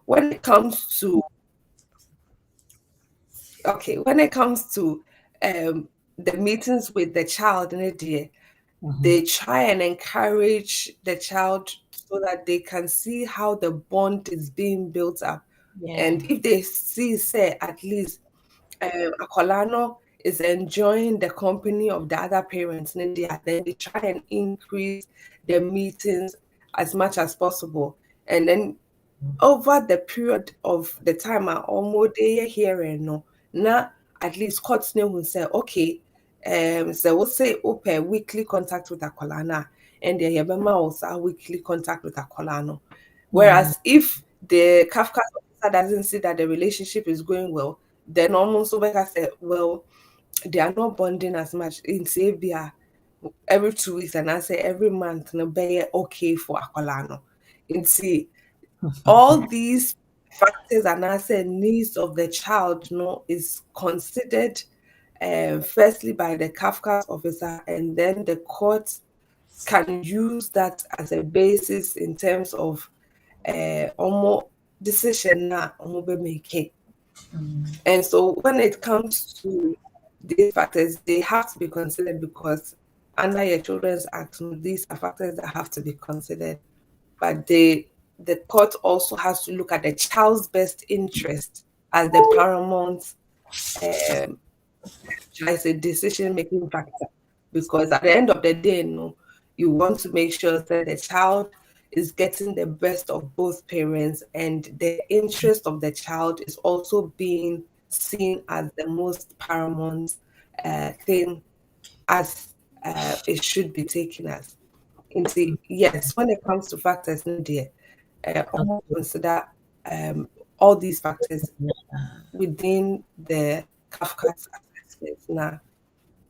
when it comes to the meetings with the child in a day, they try and encourage the child so that they can see how the bond is being built up. Yeah. And if they see, say, at least Akolano is enjoying the company of the other parents in India, then they try and increase the meetings as much as possible. And then over the period of the time I almost hearing no, now at least courts name will say, okay, so we'll say open weekly contact with Akolana, and the Yabema also weekly contact with Akolano. Whereas if the Kafka officer doesn't see that the relationship is going well, then almost over say, well, they are not bonding as much in Sabia every 2 weeks, and I say every month no be okay for Akolano. In see all these factors and I say needs of the child, is considered firstly by the Kafka officer, and then the court can use that as a basis in terms of almost decision na omo be making. And so when it comes to these factors, they have to be considered because under your Children's Act, these are factors that have to be considered. But the court also has to look at the child's best interest as the paramount um as a decision making factor. Because at the end of the day, you want to make sure that the child is getting the best of both parents, and the interest of the child is also being seen as the most paramount thing, as it should be taken as. Yes, when it comes to factors, no dear, almost consider um, all these factors within the Kafka's assessment now.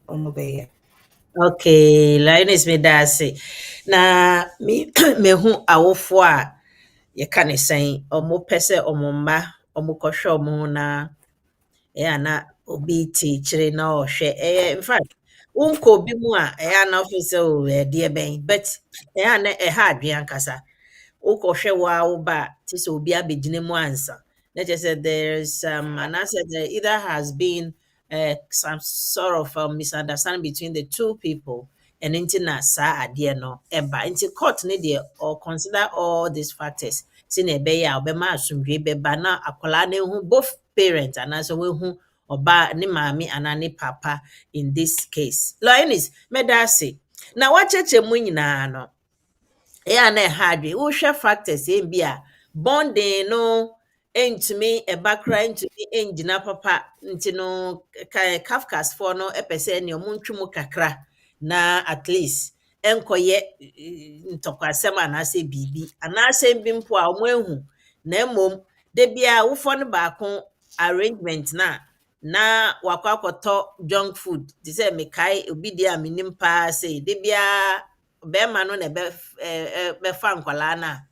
Omobeya. Okay, Linus me da ase. Na me mehu awofo a yɛka ne sɛn, ɔmo pɛ sɛ ɔmo mma ɔmo kɔhwɛ ɔmo ho na ɛyɛ a na obi te kyire na ɔhwɛ. In fact, wonkɔ obi mu a ɛyɛ a na wofo sɛ ɛdeɛ bɛn, but ɛyɛ a na ɛha adwene ankasa. Wokɔhwɛ wo a woba a te sɛ obi abɛgyina mu ansa. Na kyerɛ sɛ there's anaasɛ there either has been some sort of misunderstanding between the two people. And nti na saa adeɛ no ɛba. Nti court ne deɛ or consider all these factors. Sɛnea ɛbɛyɛ a ɔbɛma asomdwoe bɛba na akwadaa no ehu both parents anaasɛ wehu ɔbaa ne maame anaa ne papa in this case. Eunice, mɛda ase. Na wakyerɛkyerɛ mu nyinaa no, ɛyɛ a na ɛha adwene. Wohwɛ factors bi a bonding no ntumi ɛba koraa ntumi ngyina papa. Nti no Kafkafoɔ no pɛ sɛ nea ɔmo ntwe mu kakra na at least ɛnkɔyɛ ntɔkwasɛm anaasɛ biribi anaasɛ bi mpo a ɔmo ehu na mmom da bia wofoɔ no baako arrangement na wakɔ akɔtɔ junk food te sɛ mekae obi deɛ a menim paa sɛ da bia bɛrima no na bɛfa nkwalaa no a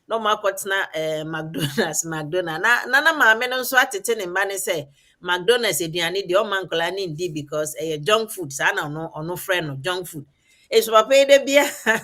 na ɔmo akɔtena McDonald's na maame no nso atete ne mba ne sɛ McDonald's aduane deɛ ɔma nkwalaa no ndi because ɛyɛ junk food saa na ɔno frɛ no junk food. Esu papa yi da bia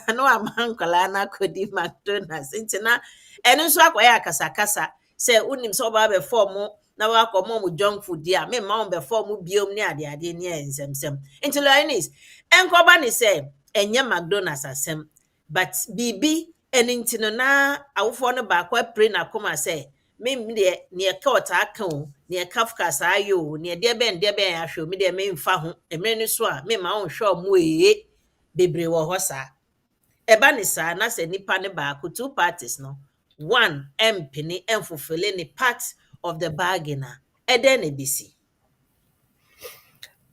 na wama nkwalaa no akɔdi McDonald's nti na ɛno nso akɔyɛ akasakasa sɛ wonim sɛ ɔba abɛfa ɔmo na wakɔ ɔmo junk food di a memma ɔmo bɛfa ɔmo biom ne adeade ne nsɛmsɛm. Nti Eunice, ɛnkɔba ne sɛ ɛnyɛ McDonald's asɛm, but biribi ɛno nti no na awofoɔ no baako apire n'akoma sɛ mem deɛ nea ɛka ɔtaa ka o, nea Kafka saa yɛ o, nea deɛ bɛn ahwɛ o, me deɛ memfa ho. Mmerɛ no so a memma ɔnhwɛ ɔmo ee bebree wɔ hɔ saa. Ɛba ne saa na sɛ nipa ne baako, two parties no, one ɛmpene ɛmfofele ne part of the bargain a ɛdɛn na ebesi.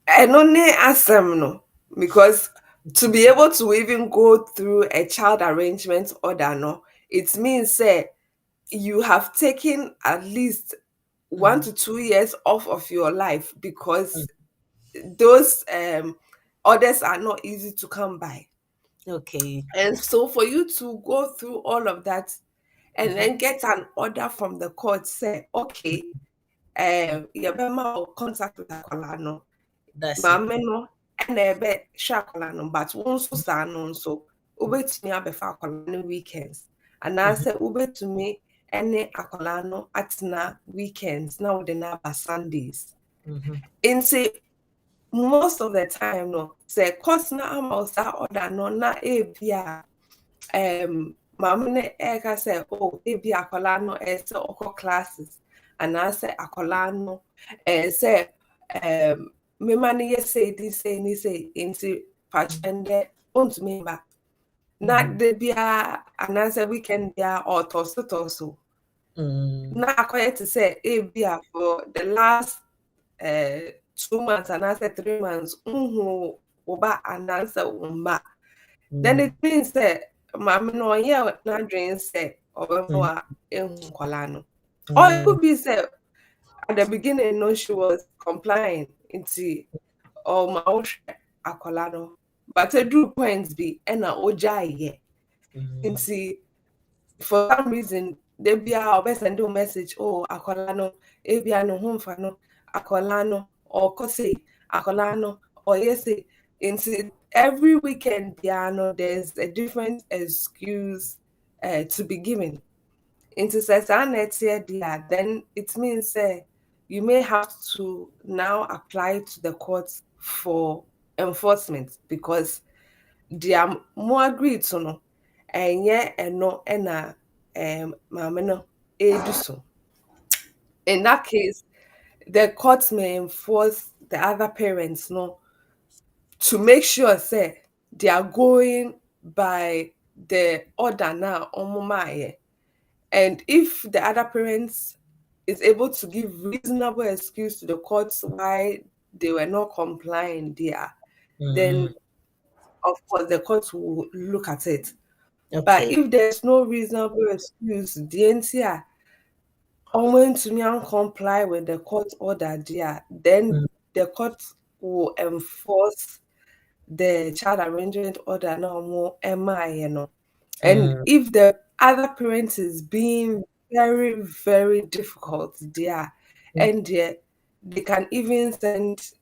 Ɛno ne asɛm no, because to be able to even go through a child arrangement order, no, it means you have taken at least 1 to 2 years off of your life, because those orders are not easy to come by. Okay. And so for you to go through all of that and then get an order from the court, say, okay, you contact with Akwala no. That's Mame no ɛna ɛbɛ hwɛ Akwala no, but wo nso saa no nso wobɛtumi abɛfa Akwala no weekends anaasɛ wobɛtumi ɛne akwadaa no atena weekends na wɔde no aba Sundays. Mhm. Nti most of the time no sɛ court na ama wo saa order no na ebia maame no ɛka sɛ ebia akwadaa no sɛ ɔkɔ classes anaasɛ akwadaa no sɛ mema no yɛ sei di sei ne sei nti pakyɛndɛ ɔntumi mba na de biara anaasɛ weekend biara ɔtɔso na akɔyɛ te sɛ ebia for the last 2 months anaasɛ 3 months wo ba anaasɛ wo mma then it means that maame no ɔnyɛ n'adwene sɛ ɔbɛma a ehu nkwadaa no or it could be say at the beginning no she was complying nti ɔma wohwɛ akwadaa no but eduru point bi ɛna ogyaeɛ nti for some reason they be send a message akwadaa no ebia no ho mfa no akwadaa no ɔkɔ sei akwadaa no ɔyɛ sei nti every weekend no there's a different excuse to be given into then it means you may have to now apply to the courts for enforcement because they are more agreed to no and no and maame no edu so. In that case the courts may enforce the other parents no to make sure say they are going by the order now on. And if the other parents is able to give reasonable excuse to the courts why they were not complying there, then of course the courts will look at it. But if there's no reasonable excuse, the NCR only to me comply with the court order there, then the court will enforce the child arrangement order no more MI, And if the other parent is being very, very difficult there, and they can even send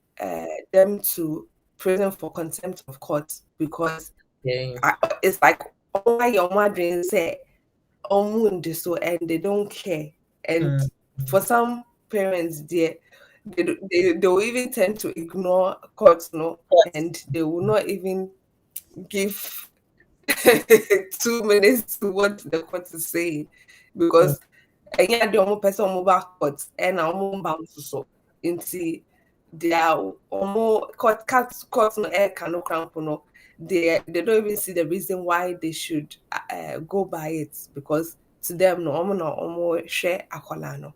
them to prison for contempt of court because it's like all your mother say so and they don't care. And for some parents there they will even tend to ignore courts, and they will not even give 2 minutes to what the court is saying because the only person mobile court and bound so into they are almost court no air cano cramp no they don't even see the reason why they should go by it because to them no share akolano.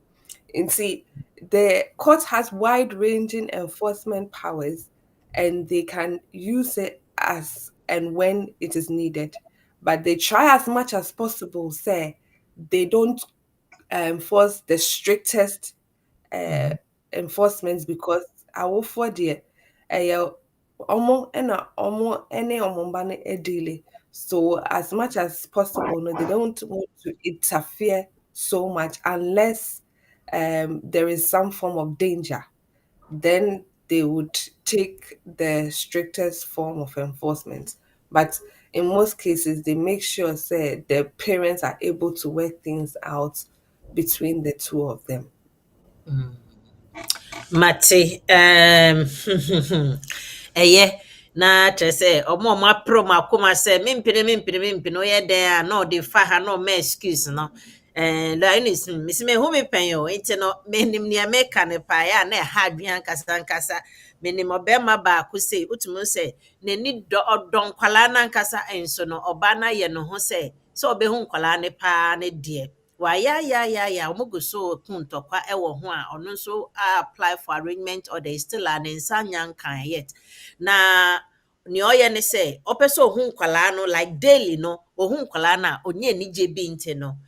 And see, the court has wide-ranging enforcement powers, and they can use it as and when it is needed. But they try as much as possible, say they don't enforce the strictest enforcements because I will for the daily. So as much as possible, no, they don't want to interfere so much unless there is some form of danger. Then they would take the strictest form of enforcement. But in most cases, they make sure say the parents are able to work things out between the two of them. Mate, na kyerɛ sɛ ɔmo apro makoma sɛ mempene ɔyɛ dɛn a na ɔde fa ha na ɔma excuse no Eunice mesi mehu me pɛn o nti no menim nea meka ne paa a na ɛha adwene ankasa menim ɔbɛrima baako sei wotumi sɛ n'ani ɔdɔ nkwalaa no ankasa nso no ɔbaa no ayɛ ne ho sɛ ɔbɛhu nkwalaa ne paa ne deɛ wayaya ɔmo gu so ku ntɔkwa ɛwɔ ho a ɔno nso apply for arrangement or they still a ne nsa nya nkan yet na nea ɔyɛ ne sɛ ɔpɛ sɛ ɔhu nkwalaa no like daily no ɔhu nkwalaa no a ɔnyɛ anigye bi nti no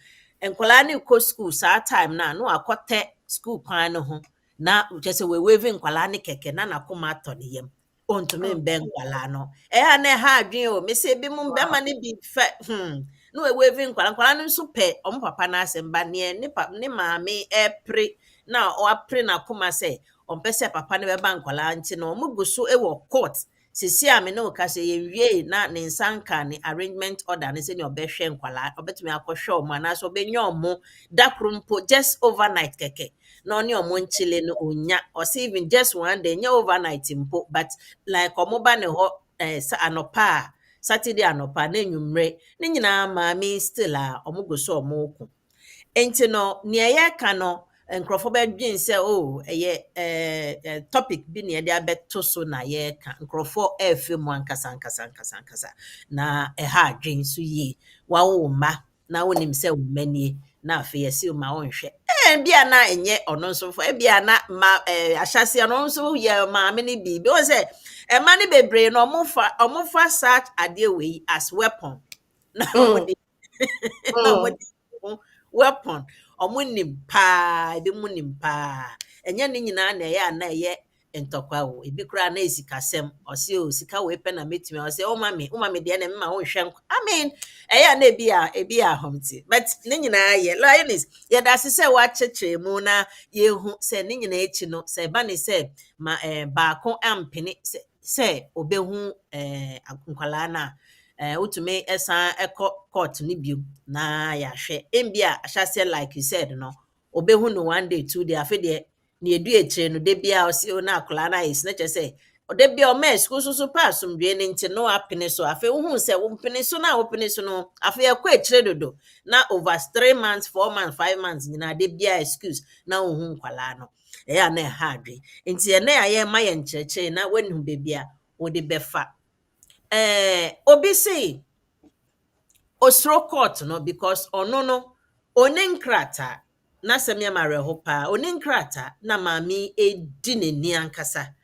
nkwalaa no kɔ school saa time na wakɔtɛ school kwan no ho na kyerɛ sɛ wɔwɛvi nkwalaa no kɛkɛ na n'akoma atɔ ne yam ɔntumi mbɛ nkwalaa no ɛyɛ na ɛha adwene o mesɛ bi mu bɛma no bi fɛ no wɔwɛvi nkwalaa no nso pɛ ɔmo papa no asɛm ba neɛ ne maame ɛpere na ɔapere n'akoma sɛ ɔmpɛ sɛ papa no bɛba nkwalaa nti no ɔmo gu so wɔ court sisi a me no ka sɛ yɛwie na ne nsanka ne arrangement order ne sɛ ne ɔbɛhwɛ nkwalaa ɔbɛtumi akɔhwɛ ɔmo anaasɛ ɔbɛnya ɔmo dakoro mpo just overnight kɛkɛ na ɔne ɔmo nkyele no onya ɔsɛ even just one day nyɛ overnight mpo but like ɔmo ba ne hɔ anɔpa a Saturday anɔpa na enyimire ne nyinaa maame still a ɔmo gu so ɔmo ko enti no nea yɛka no nkurɔfoɔ bɛdwen sɛ ɛyɛ topic bi na yɛde abɛto so na yɛka nkurɔfoɔ ɛɛfɛ mu ankasa na ɛha adwen so yie wawo mma na wonim sɛ wo mma nie na afei yɛsi ma wɔnhwɛ bia na ɛnyɛ ɔno nso fo bia na ma ahyɛseɛ no nso yɛ maame no biribi wɔn sɛ ɛma no bebree na ɔmo fa saa adeɛ wei as weapon na ɔmo de na ɔmo de weapon ɔmo nim paa ebi mu nim paa ɛnyɛ ne nyinaa na ɛyɛ ana ɛyɛ ntɔkwa o ebi koraa na esikasɛm ɔsi o sika wei pɛ na metumi ɔsi ɔma me deɛ na mma wɔnhwɛ nko ɛyɛ ana ebi yɛ ahomte but ne nyinaa yɛ Eunice yɛda ase sɛ wakyekyere mu na yɛhu sɛ ne nyinaa akyi no sɛ ɛba ne sɛ ma baako ampene sɛ obehu nkwalaa na wotumi ɛsan ɛkɔ court no bio na yɛahwɛ mbia ahyɛseɛ like you said no obehu no 1 day 2 day afei deɛ na edu ekyire no de bia ɔsi o na akwaraa na ayɛsi na kyerɛ sɛ ɔde bia ɔma esukuu so pa asomdwe ne nti no apene so afei wohu sɛ wo mpene so na wopene so no afei ɛkɔ ekyire dodo na over 3 months 4 months 5 months nyinaa de bia excuse na wohu nkwalaa no ɛyɛ na ɛha adwe nti ɛnɛ a yɛma yɛ nkyerɛkyerɛ na wɔnhu beebi a wɔde bɛfa obi say osro court no because ono no one nkrata na sɛm yɛ mareho paa one nkrata na maame edi n'ani ankasa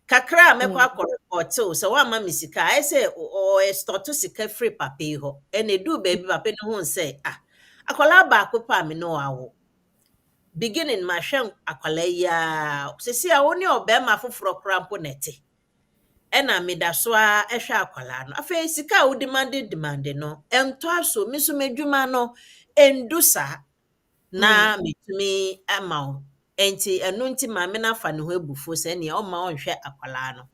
kakra a mɛkɔ akɔrepɔte o sɛ wama me sika ayɛ sɛ stɔto sika free papa yi hɔ ɛna edu baabi papa no ho sɛ akwala baako pa me no awo beginning ma hwɛ akwala yi a sisi a woni ɔbɛma foforɔ kora mpo nete ɛna meda so a ɛhwɛ akwala no afei sika a wo demande no ɛntɔ aso me so medwuma no endusa na metumi ama wo enti ɛno nti maame na afa ne ho ebufu sɛ nea ɔma ɔnhwɛ akwala no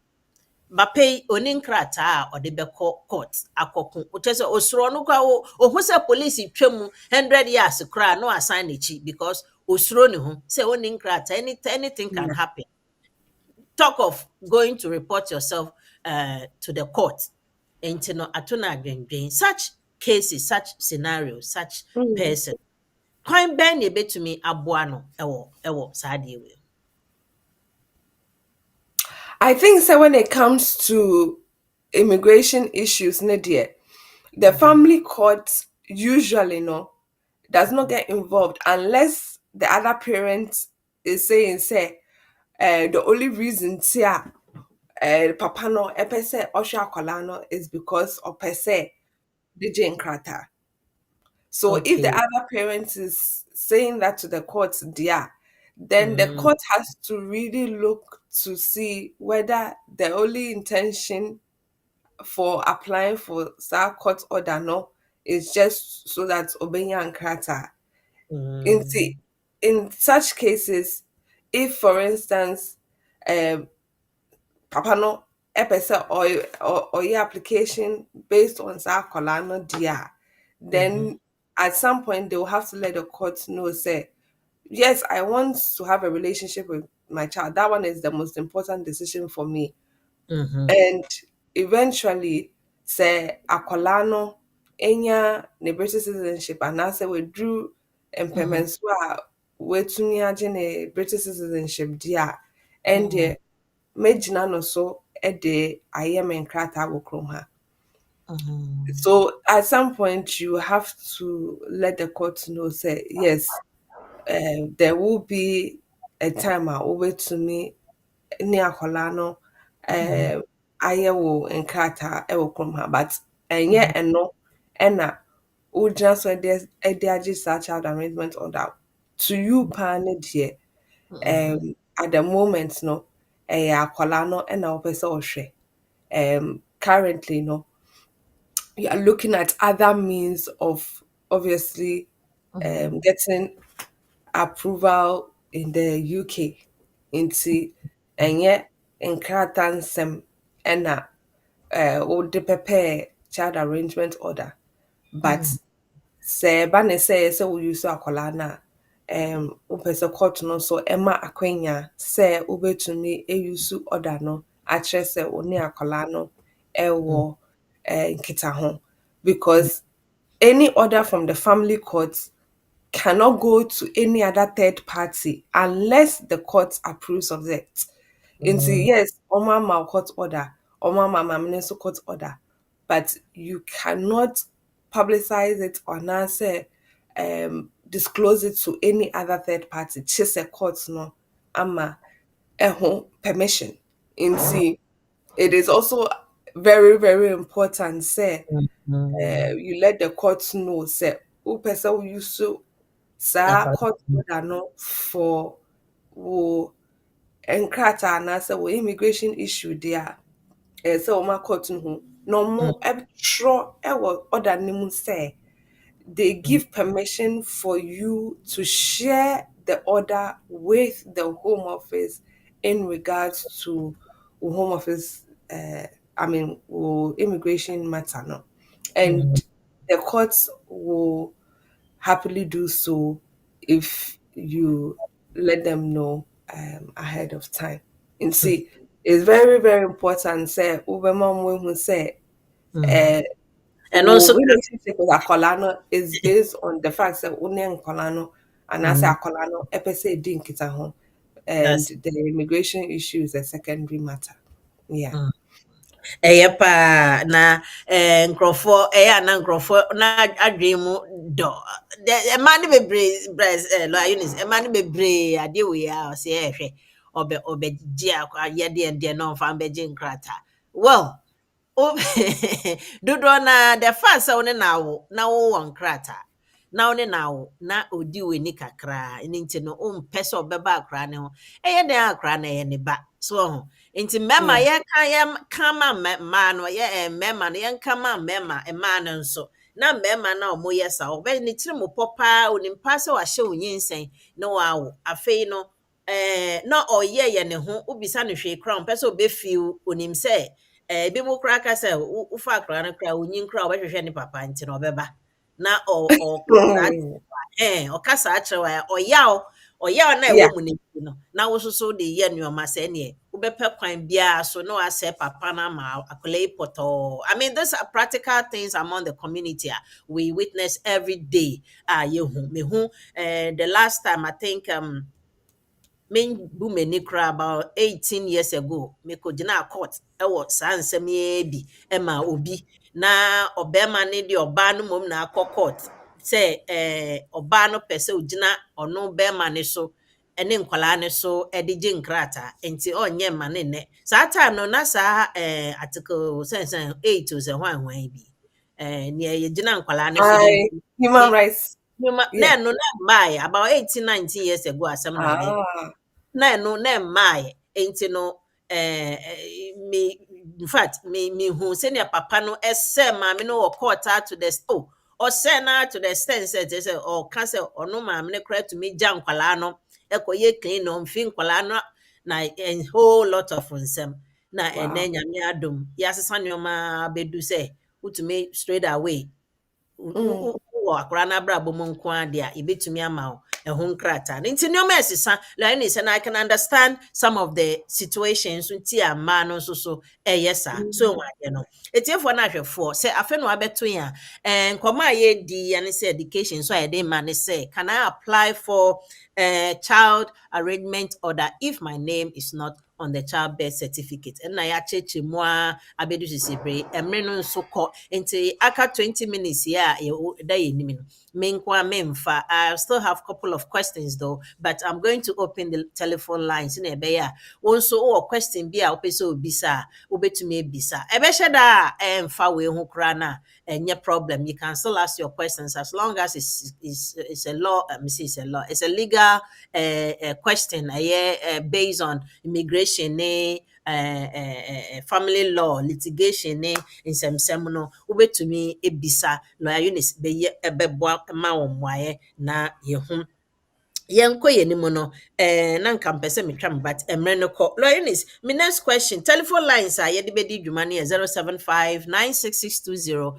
bapei oni nkrata a ɔde bɛkɔ court akɔko wokyɛ sɛ osuro no kwa ohu sɛ police twam 100 years kora no assign n'echi because osuro ne ho sɛ oni nkrata anything can happen. Talk of going to report yourself to the court. And no atuna adwendwen such cases, such scenarios, such person. Kwan ben ne betumi aboa no ewo saa de we. I think so when it comes to immigration issues, Nadia, the family court usually does not get involved unless the other parent is saying, the only reason papa no epese osha akwala no is because of per se the Jane Krata. So if the other parent is saying that to the court, then the court has to really look to see whether the only intention for applying for that court order is just so that Obenya and Krata. In such cases, if for instance, papa no epese or your application based on Sakolano dia, then at some point they will have to let the court know, say, yes, I want to have a relationship with my child. That one is the most important decision for me. And eventually, say Akolano enya ne British citizenship and I say we drew impairments we to ne British citizenship dia and mejina no so ede ayem nkrata wokrom ha. So at some point you have to let the court know, say yes, there will be a time over to me near Holano ayewo nkrata wokrom ha, but enye eno ena ujina so ede such child arrangement order to you pan dear at the moment akwala no na opese ohwe currently you are looking at other means of obviously getting approval in the UK into enye nkrata nsem na wode prepare child arrangement order, but sɛ ɛba ne sɛ wo use akwadaa no a wopɛ sɛ court no so ɛma akwanya sɛ wobɛtumi use order no akyerɛ sɛ wo ne akwadaa no ɛwɔ nkitaho, because any order from the family court cannot go to any other third party unless the court approves of it. Nti yes, Oma ma court order, Oma ma mamne so court order, but you cannot publicize it or now say disclose it to any other third party. Chase a court no ama permission. Nti it is also very very important say you let the court know say who person will use so court order no for wo nkrataa anaasɛ wɔ immigration issue deɛ a sɛ wɔn court no ho na wɔn ɛtwerɛ ɛwɔ order no mu sɛ they give permission for you to share the order with the Home Office in regards to Home Office immigration matter no, and the courts will happily do so if you let them know ahead of time. And see, it's very, very important. Say, who say, and also relationship with Akolano is based on the fact that Une and Kolano and I say Akolano, epese din kita home, and the immigration issue is a secondary matter. Yeah. ɛyɛ paa na nkurɔfoɔ ɛyɛ ana nkurɔfoɔ na adwene mu dɔ ɛma ne bebree Eunice ɛma ne bebree adeɛ wei a ɔsɛ ɛhwɛ ɔbɛgye ayɛdeɛ deɛ na ɔmfa mbɛgye nkrataa well dodoɔ na the fact sɛ wo ne naawo na wowɔ nkrataa na wo ne naawo na odi w'ani kakraa ɛno nti no wompɛ sɛ ɔbɛba akora ne ho ɛyɛ dɛn akora na ɛyɛ ne ba so ho nti mmarima yɛka ma mmaa no mmarima no yɛnka ma mmaa no nso na mmarima no a wɔyɛ saa ɔbɛ ne tiri mu pɔ paa onimpa sɛ wahyɛ wo nyinsɛn na wawo afei no na ɔyɛ ne ho wobisa no hwee kora mpɛ sɛ ɔbɛfiw onim sɛ ebi mu kora ka sɛ wofa akora no kora onyin kora ɔbɛhwehwɛ ne papa nti na ɔbɛba na ɔkasa akyerɛ ɔyaw na ɛwɔ mu ne no na wo so de yɛ nneɛma sɛ neɛ wobɛpɛ kwan biara so na wasɛ papa no ama akwadaa yi pɔtɔɔ. I mean, these are practical things among the community we witness every day. Mehu the last time I think m'ani kora about 18 years ago me kɔgyina court ɛwɔ saa nsɛm yi bi ɛma obi na ɔbɛrima ne de ɔbaa no mom na akɔ court sɛ ɔbaa no pɛ sɛ ogyina ɔno bɛrima ne so ɛne nkwalaa ne so ɛde gye nkrataa nti ɔnyɛ ma ne nnɛ saa time no na saa article 8 sɛ hwan bi nea yɛgyina nkwalaa ne so human rights na ɛno na mmaeɛ about 18 19 years ago asɛm na ɛno na mmaeɛ nti no in fact mehu sɛnea papa no ɛsɛ maame no wɔ court to the store ɔsɛ na to the extent sɛ ɔka sɛ ɔno maame no kora tumi gya nkwalaa no ɛkɔyɛ clean no mfi nkwalaa no na a whole lot of nsɛm na ɛnɛ nyame adom yɛasesa nneɔma bɛdu sɛ wotumi straight away wɔ akora no abrabɔ mu nko a deɛ a yɛbɛtumi ama wo ɛho nkrataa nti nneɔma ɛsesa Eunice, and I can understand some of the situations nti a mmaa no nso so ɛyɛ saa so wɔayɛ no etiefoɔ no ahwɛfoɔ sɛ afei na wabɛto yɛn a nkɔmɔ a yɛdi yɛne sɛ education so a yɛde ma ne sɛ can I apply for child arrangement order if my name is not on the child birth certificate and na yacheche mu a abedu sisibre emre no nso kɔ nti aka 20 minutes here da yenimi no menkwa memfa. I still have a couple of questions though, but I'm going to open the telephone lines in ebeya wonso o question bi a opese obisa obetumi ebisa ebehye da emfa we ho kra na enye problem. You can still ask your questions as long as it's a law it's a legal question based on immigration family law litigation nsɛmsɛm no wobɛtumi ebisa lawyer Eunice bɛyɛ ɛbɛboa ma wo mmoayɛ na yɛho yɛnkɔ yɛn anim no na nka mpɛ sɛ metwa me but mmerɛ no kɔ Eunice, me next question telephone lines a yɛde bɛdi dwuma no yɛ 075 96620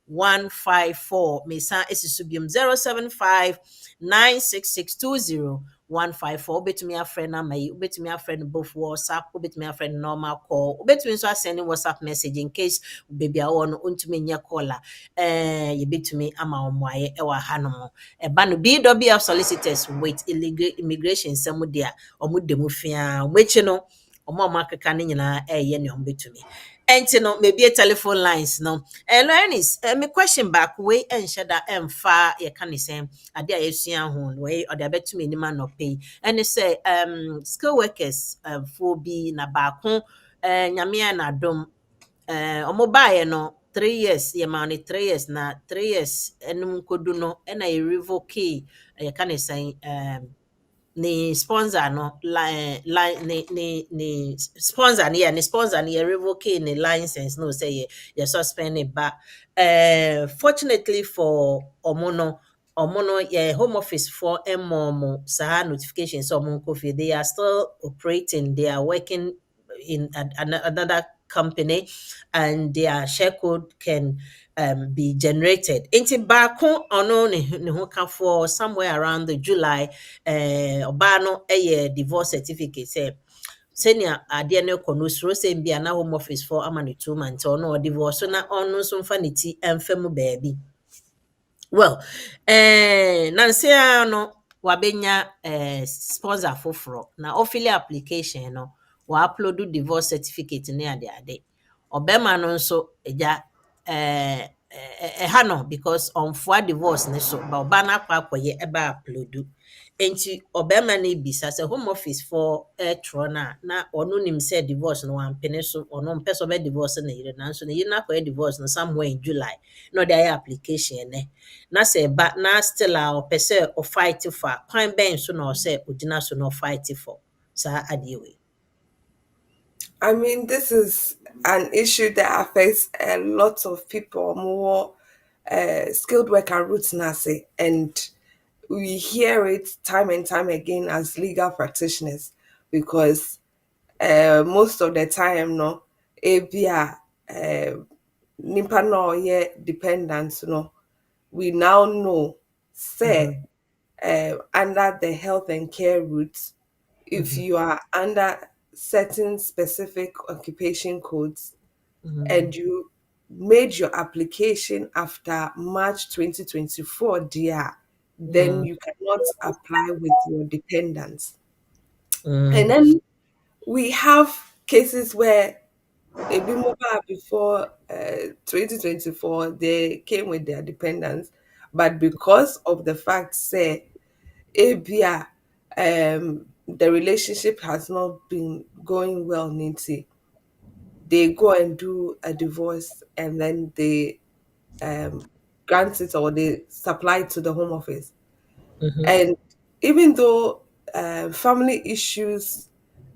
154 mesan esi so biom 075 96620 154 wobɛtumi afrɛ no ama yi wobɛtumi afrɛ no both WhatsApp wobɛtumi afrɛ no normal call wobɛtumi nso asɛne WhatsApp message in case baby a wɔwɔ no ɔntumi nyɛ call a yɛbɛtumi ama wo mmoayɛ ɛwɔ ha no mo ɛba no BWF Solicitors with immigration nsɛm de a ɔmo de mu fiaa ɔmo akyi no ɔmo a ɔmo akeka no nyinaa ɛyɛ nea ɔmo bɛtumi ɛnti no maybe telephone lines no Eunice me question back wei ɛnhyɛ da ɛmfa yɛka ne sɛ ade a yɛsua ho no wei ɔde abɛto m'anim anɔpɛ yi ɛne sɛ skill workers foɔ bi na baako nyame a n'adom ɔmo baeɛ no 3 years yɛma no 3 years na 3 years ɛnum kodu no ɛna yɛ revoke yɛka ne sɛn ne sponsor no ne sponsor no ne sponsor no yɛ revoke ne license no sɛ yɛ suspend ne ba fortunately for ɔmo no yɛ home office for mo saa notification sɛ ɔmo nkɔ fie they are still operating they are working in another company and their share code can be generated. Inti baako ono ne ho ka for somewhere around the July oba no divorce certificate say senior adeɛ no kɔ no suro sɛ bia na home office for ama no 2 months ono divorce na ono nso mfa ne ti emfa mu baabi. Well, nansi no wabenya sponsor foforo na official application no wa upload divorce certificate ne ade obema no nso eja ha no because onfoa divorce ne so ba oba na akwakoye eba upload enti obema na bisa se home office for tro na ono nim se divorce no wampene so ono mpe so be divorce na yire na nso na yire na akwaye divorce no somewhere in July no dey application ne na se ba na still a opese o fight for kwan ben so na o se ogina so no fight for sa ade we. I mean, this is an issue that affects a lot of people, more skilled worker roots nase, and we hear it time and time again as legal practitioners because most of the time, no, ebia nipa no ye dependent, no, we now know, say, under the health and care route, if you are under certain specific occupation codes and you made your application after March 2024, dear, then you cannot apply with your dependents. And then we have cases where a bit more before 2024, they came with their dependents, but because of the fact, say, ABIA, the relationship has not been going well, Nancy. They go and do a divorce and then they grant it or they supply it to the home office. And even though family issues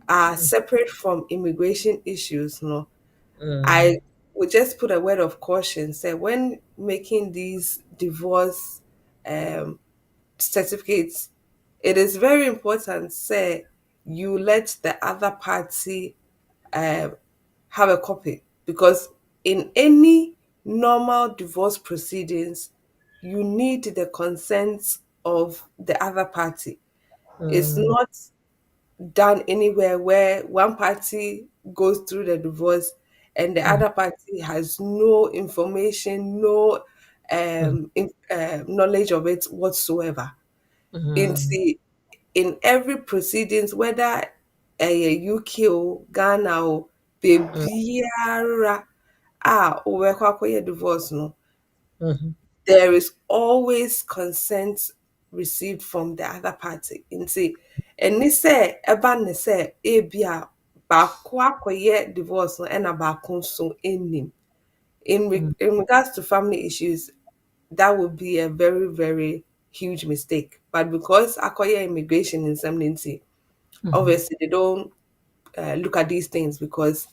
are separate from immigration issues, no, I would just put a word of caution. Say when making these divorce certificates, it is very important. Say you let the other party have a copy because in any normal divorce proceedings, you need the consent of the other party. It's not done anywhere where one party goes through the divorce and the other party has no information, no knowledge of it whatsoever. In every proceedings, whether UK or Ghana or bebiara a divorce no, there is always consent received from the other party. Nti ɛne sɛ ɛba ne sɛ ebia baako akɔyɛ divorce no ɛna baako nso ɛnnim. In regards to family issues, that would be a very, very huge mistake. But because akoya immigration in some nti, obviously they don't look at these things because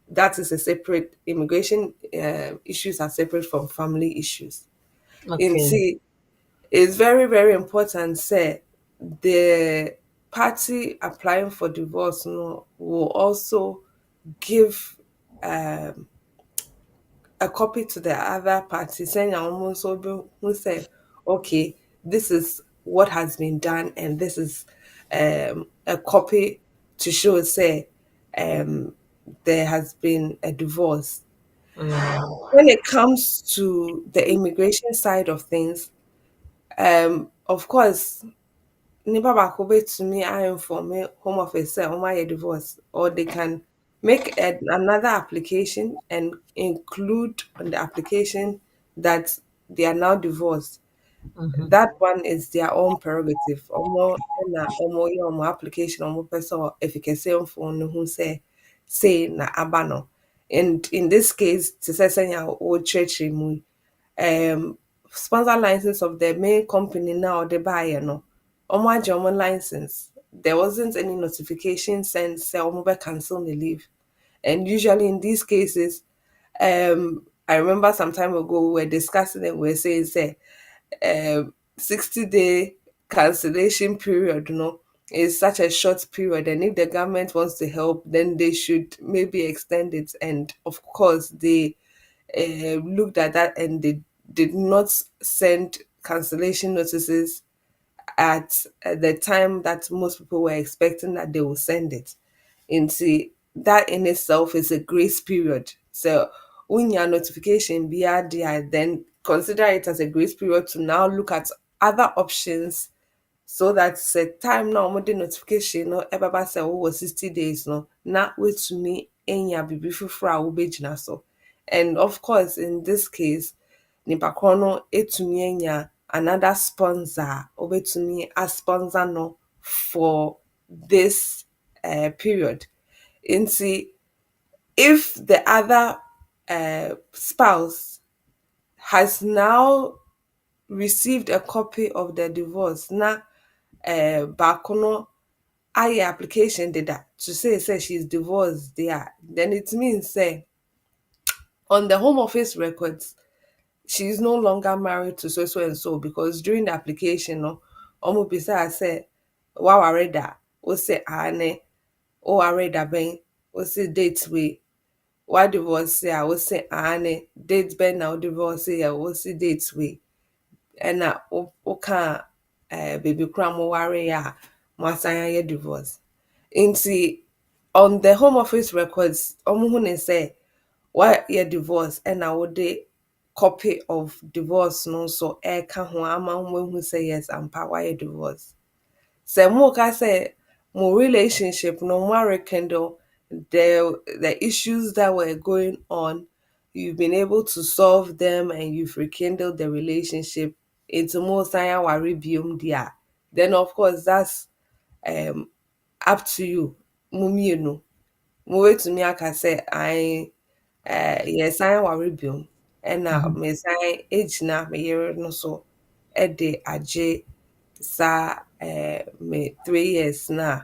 that is a separate immigration issues are separate from family issues. Okay. Nti, it's very, very important, say, the party applying for divorce no will also give um, a copy to the other party saying almost who say, okay, this is what has been done, and this is a copy to show say um, there has been a divorce. When it comes to the immigration side of things, of course, nipa baako betumi inform home office say wɔn divorce, or they can make another application and include on the application that they are now divorced. That one is their own prerogative. Omo application omo person if you can say on phone who say na abano. And in this case, to say senya o church mu sponsor license of the main company now the buyer no. Omo agye omo license. There wasn't any notification sent say omo be cancel the leave. And usually in these cases, I remember some time ago we were discussing it, we were saying say 60-day cancellation period, is such a short period. And if the government wants to help, then they should maybe extend it. And of course, they looked at that and they did not send cancellation notices at the time that most people were expecting that they will send it. And see, that in itself is a grace period. So when your notification be there, then consider it as a grace period to now look at other options so that the time now mo de notification no ebaba say wo 60 days no na wetumi enya bibi fufura a wobegyina so. And of course in this case nipa korɔ no etumi enya another sponsor obetumi a sponsor no for this period. Nti if the other spouse has now received a copy of the divorce na baako no ayɛ application deda to say she's divorced there, then it means say on the home office records she is no longer married to so so and so, because during the application no ɔmo bisa say waware da o say ane o ware da bɛn o say date we wa divorce a o say ane date bɛn na o divorce a o say date we ɛna woka baby kora mo ware a mo asan ayɛ divorce. Nti on the home office records ɔmo hu ne sɛ wayɛ divorce ɛna wode copy of divorce no nso ɛka ho ama ho ehu sɛ yes ampa wayɛ divorce. Sɛ mo ka sɛ mo relationship no mo rekindle the issues that were going on, you've been able to solve them and you've rekindled the relationship into more sanya wari biom dia, then of course that's um up to you. Mumienu. Mo wetumi aka say I yes sanya wari biom ɛna me san egyina me yere no so ɛde agye sa me 3 years na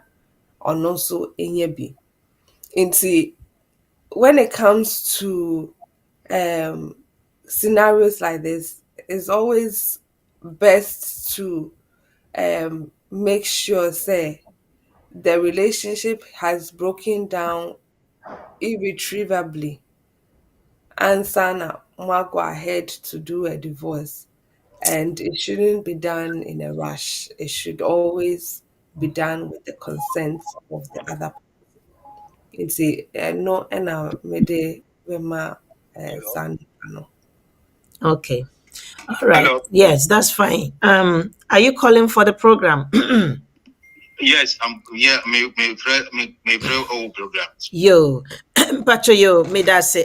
ɔno nso ɛnya bi. Nti when it comes to scenarios like this, it's always best to make sure say the relationship has broken down irretrievably and sana go ahead to do a divorce. And it shouldn't be done in a rush. It should always be done with the consent of the other. It's a no and a mede wema san no. Okay. All right. Hello. Yes, that's fine. Are you calling for the program? Yes, yeah, me whole program. Yo, Pacho yo, me that say.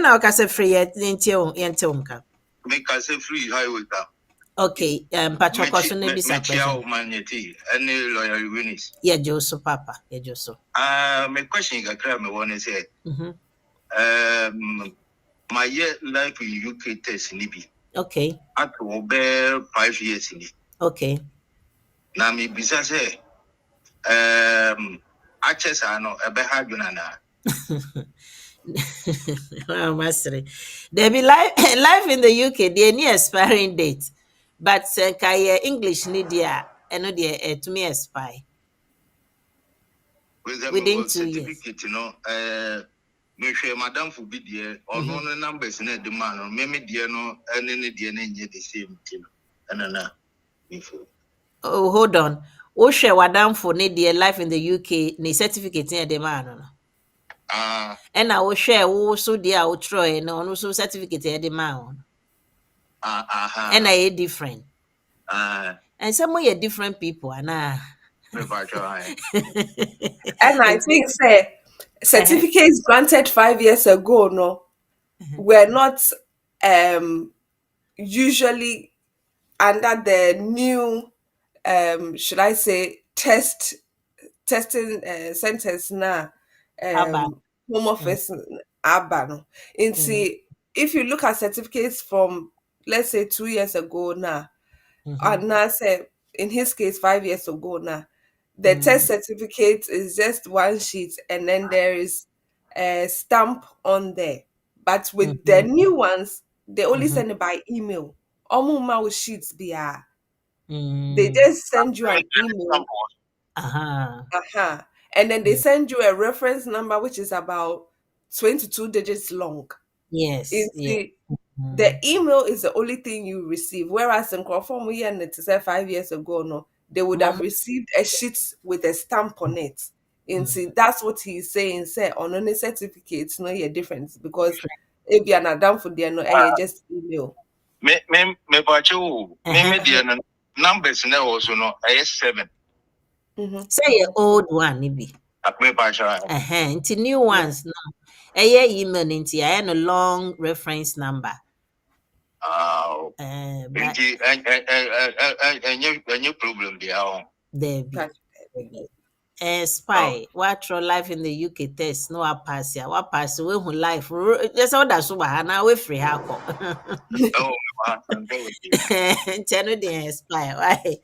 Na ka say free yet ka. Me ka say free highway ka. Okay, Pacho question na bisa question. Me any lawyer Eunice. Yeah, Joso Papa. Yeah, Joso. My question is me want to say. My year life in UK test nibi. Okay. At over 5 years in. Okay. Na me bisa say access ano ebe ha dwunana. Wow, master. There be life in the UK. They need expiring date, but kaya English need ya eno de to me expire With within a 2 years. certificate, me share madam for be there or no numbers in the man or maybe dear no and any dear the same thing. And Oh, hold on. O share wadam for ne de life in the UK ne certificate in the man no. And I will share also dear o Troy no no so certificate in the man. And I different. And some are different people and And I think say certificates granted 5 years ago no were not usually under the new should I say testing sentence na Aba. home office aba no. Nti if you look at certificates from let's say 2 years ago now, and now say in his case 5 years ago now, the test certificate is just one sheet and then there is a stamp on there. But with the new ones, they only send it by email. Omuma with sheets be they just send you an email. Uh-huh. And then they send you a reference number which is about 22 digits long. Yes, yeah. It's the email is the only thing you receive. Whereas in Crawford, we and it said 5 years ago, no, they would have received a sheet with a stamp on it. And see, that's what he's saying. Say on any certificates, no, a difference because if you're not done for the no, just email. me watch you, me dear numbers now also no, I 7. Say your old one maybe. Me watch Into new ones now. Email into a long reference number. But and your problem there. there be. Spy, what your life in the UK test? No, I pass ya. What pass away who life? Just all that so now we free hako. Channel the spy. Why?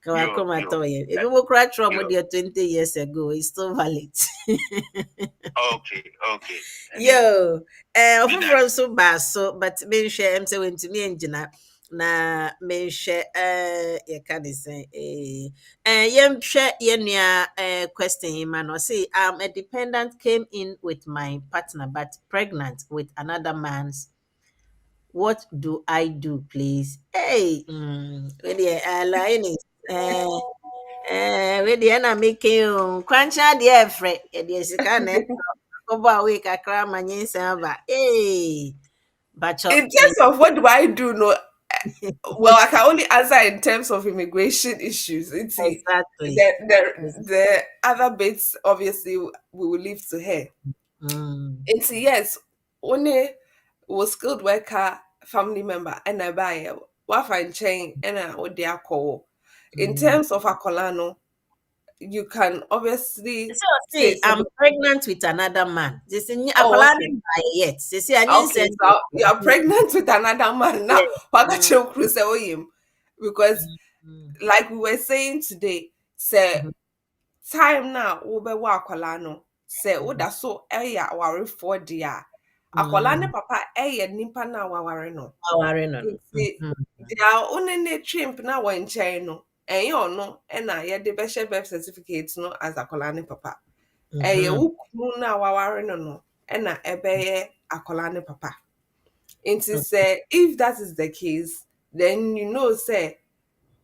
Come at all. If you will cry trouble there 20 years ago, it's still valid. Okay. Yo, from so bad so, but me share am say when to me engine na me share you can say yem share your question man or say a dependent came in with my partner but pregnant with another man's. What do I do, please? Hey, really, Eunice, with the na making you quencha the fret, the scan over a week, I cry my nyinsa. Hey, but In terms of what do I do, no, well, I can only answer in terms of immigration issues. It's exactly. the other bits, obviously, we will leave to her. It's yes, only was skilled worker family member and I buy what fine chain and I would their call. In terms of Akolano, you can obviously So say see, I'm pregnant with another man. They say oh, Akola okay. by yet. They say I didn't Okay, say so you are pregnant with another man now. Why can't you cruise him? Because like we were saying today, say time now ube wa akwala no say woda so eya aware for dia akwala ne papa eye nipa na waware no nti dia onene trimp na wan nkyɛn no ɛyɛ ɔno ɛna yɛde bɛhyɛ birth certificate no as akwala ne papa ɛyɛ wukunu na waware no ɛna ɛbɛyɛ akwala ne papa nti sɛ if that is the case then you know say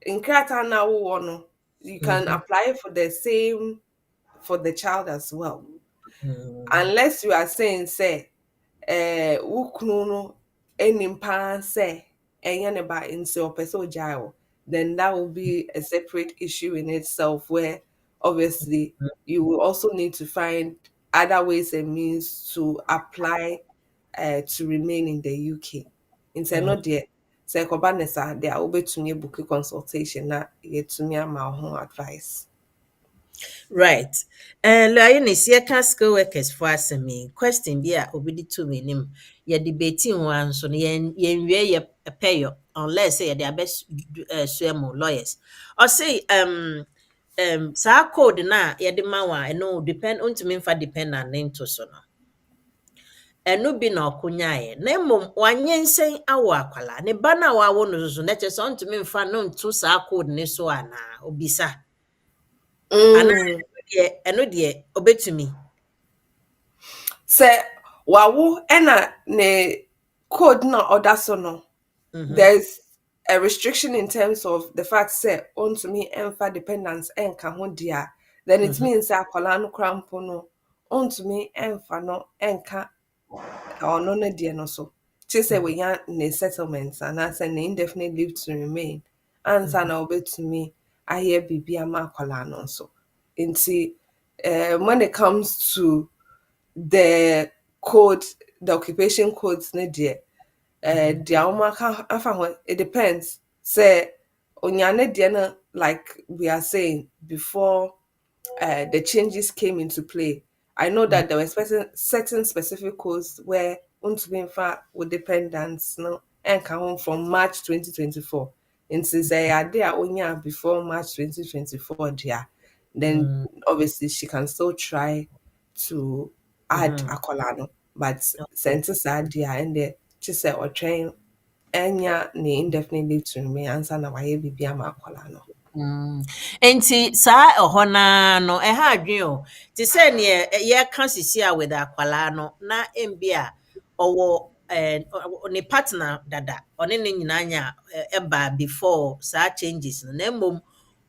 nkrata na wowɔ no you can apply for the same for the child as well. Unless you are saying, say, wukunu no enimpa say, enyaneba inse opeso jail, then that will be a separate issue in itself where obviously you will also need to find other ways and means to apply to remain in the UK. Instead not there. Say kobanesa there will be to me book consultation na yet to me my home advice. right. Eunice, you can school workers for us me. Question be a obedi to me nim. You're debating one so yen ye pay you unless say they are best swim lawyers. Or say sa code na ye de ma wa no depend on to me for depend on into so no. ɛno bi na ɔkonyaeɛ na mmom wanyɛ nsɛn awɔ akwala ne ba no a wawo no so na kyerɛ sɛ ɔntumi mfa no nto saa code ne so anaa obisa anaa ɛno deɛ obetumi Say wawu ena ne code na order so no. There's a restriction in terms of the fact say on to me emfa dependence enka ho dia. Then it means that akwala no krampo no on to me emfa no enka ono na dia no so. She say we yan ne settlements and I say ne indefinite leave to remain. Answer na obetumi aye bibi ama akwala no so. Inti when it comes to the code, the occupation codes, ne dear. It depends. Say, onyane dear, like we are saying before, the changes came into play. I know that there were certain specific codes where untuminfa with dependents no and come from March 2024. And since they are there onya before March 2024, dear, then obviously she can still try to add a colano. But since dear and the she said or train enya ne indefinite leave to remain answer na waye bibia ma colano. Enti saa ɛhɔ naa no ɛha adwen o te sɛ neɛ yɛka sisi a with akwalaa no na mbi a ɔwɔ ne partner dada ɔne ne nyinaa nya ɛba before saa changes no na mmom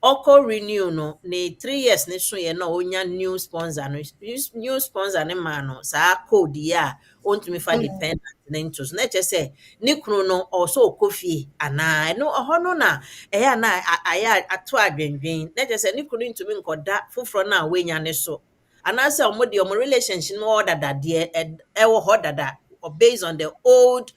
ɔkɔ renew no ne 3 years ne so yɛ na ɔnya new sponsor no new sponsor ne ma no saa code yi a ɔntumi fa dependent ne nto so na kyerɛ sɛ ne kunu no ɔsɔ ɔkɔ fie anaa ɛno ɔhɔ no na ɛyɛ na ayɛ ato adwendwen na kyerɛ sɛ ne kunu ntumi nkɔda foforɔ no a wɔanya ne so anaasɛ ɔmo deɛ ɔmo relationship no wɔ dadadeɛ ɛwɔ hɔ dada based on the old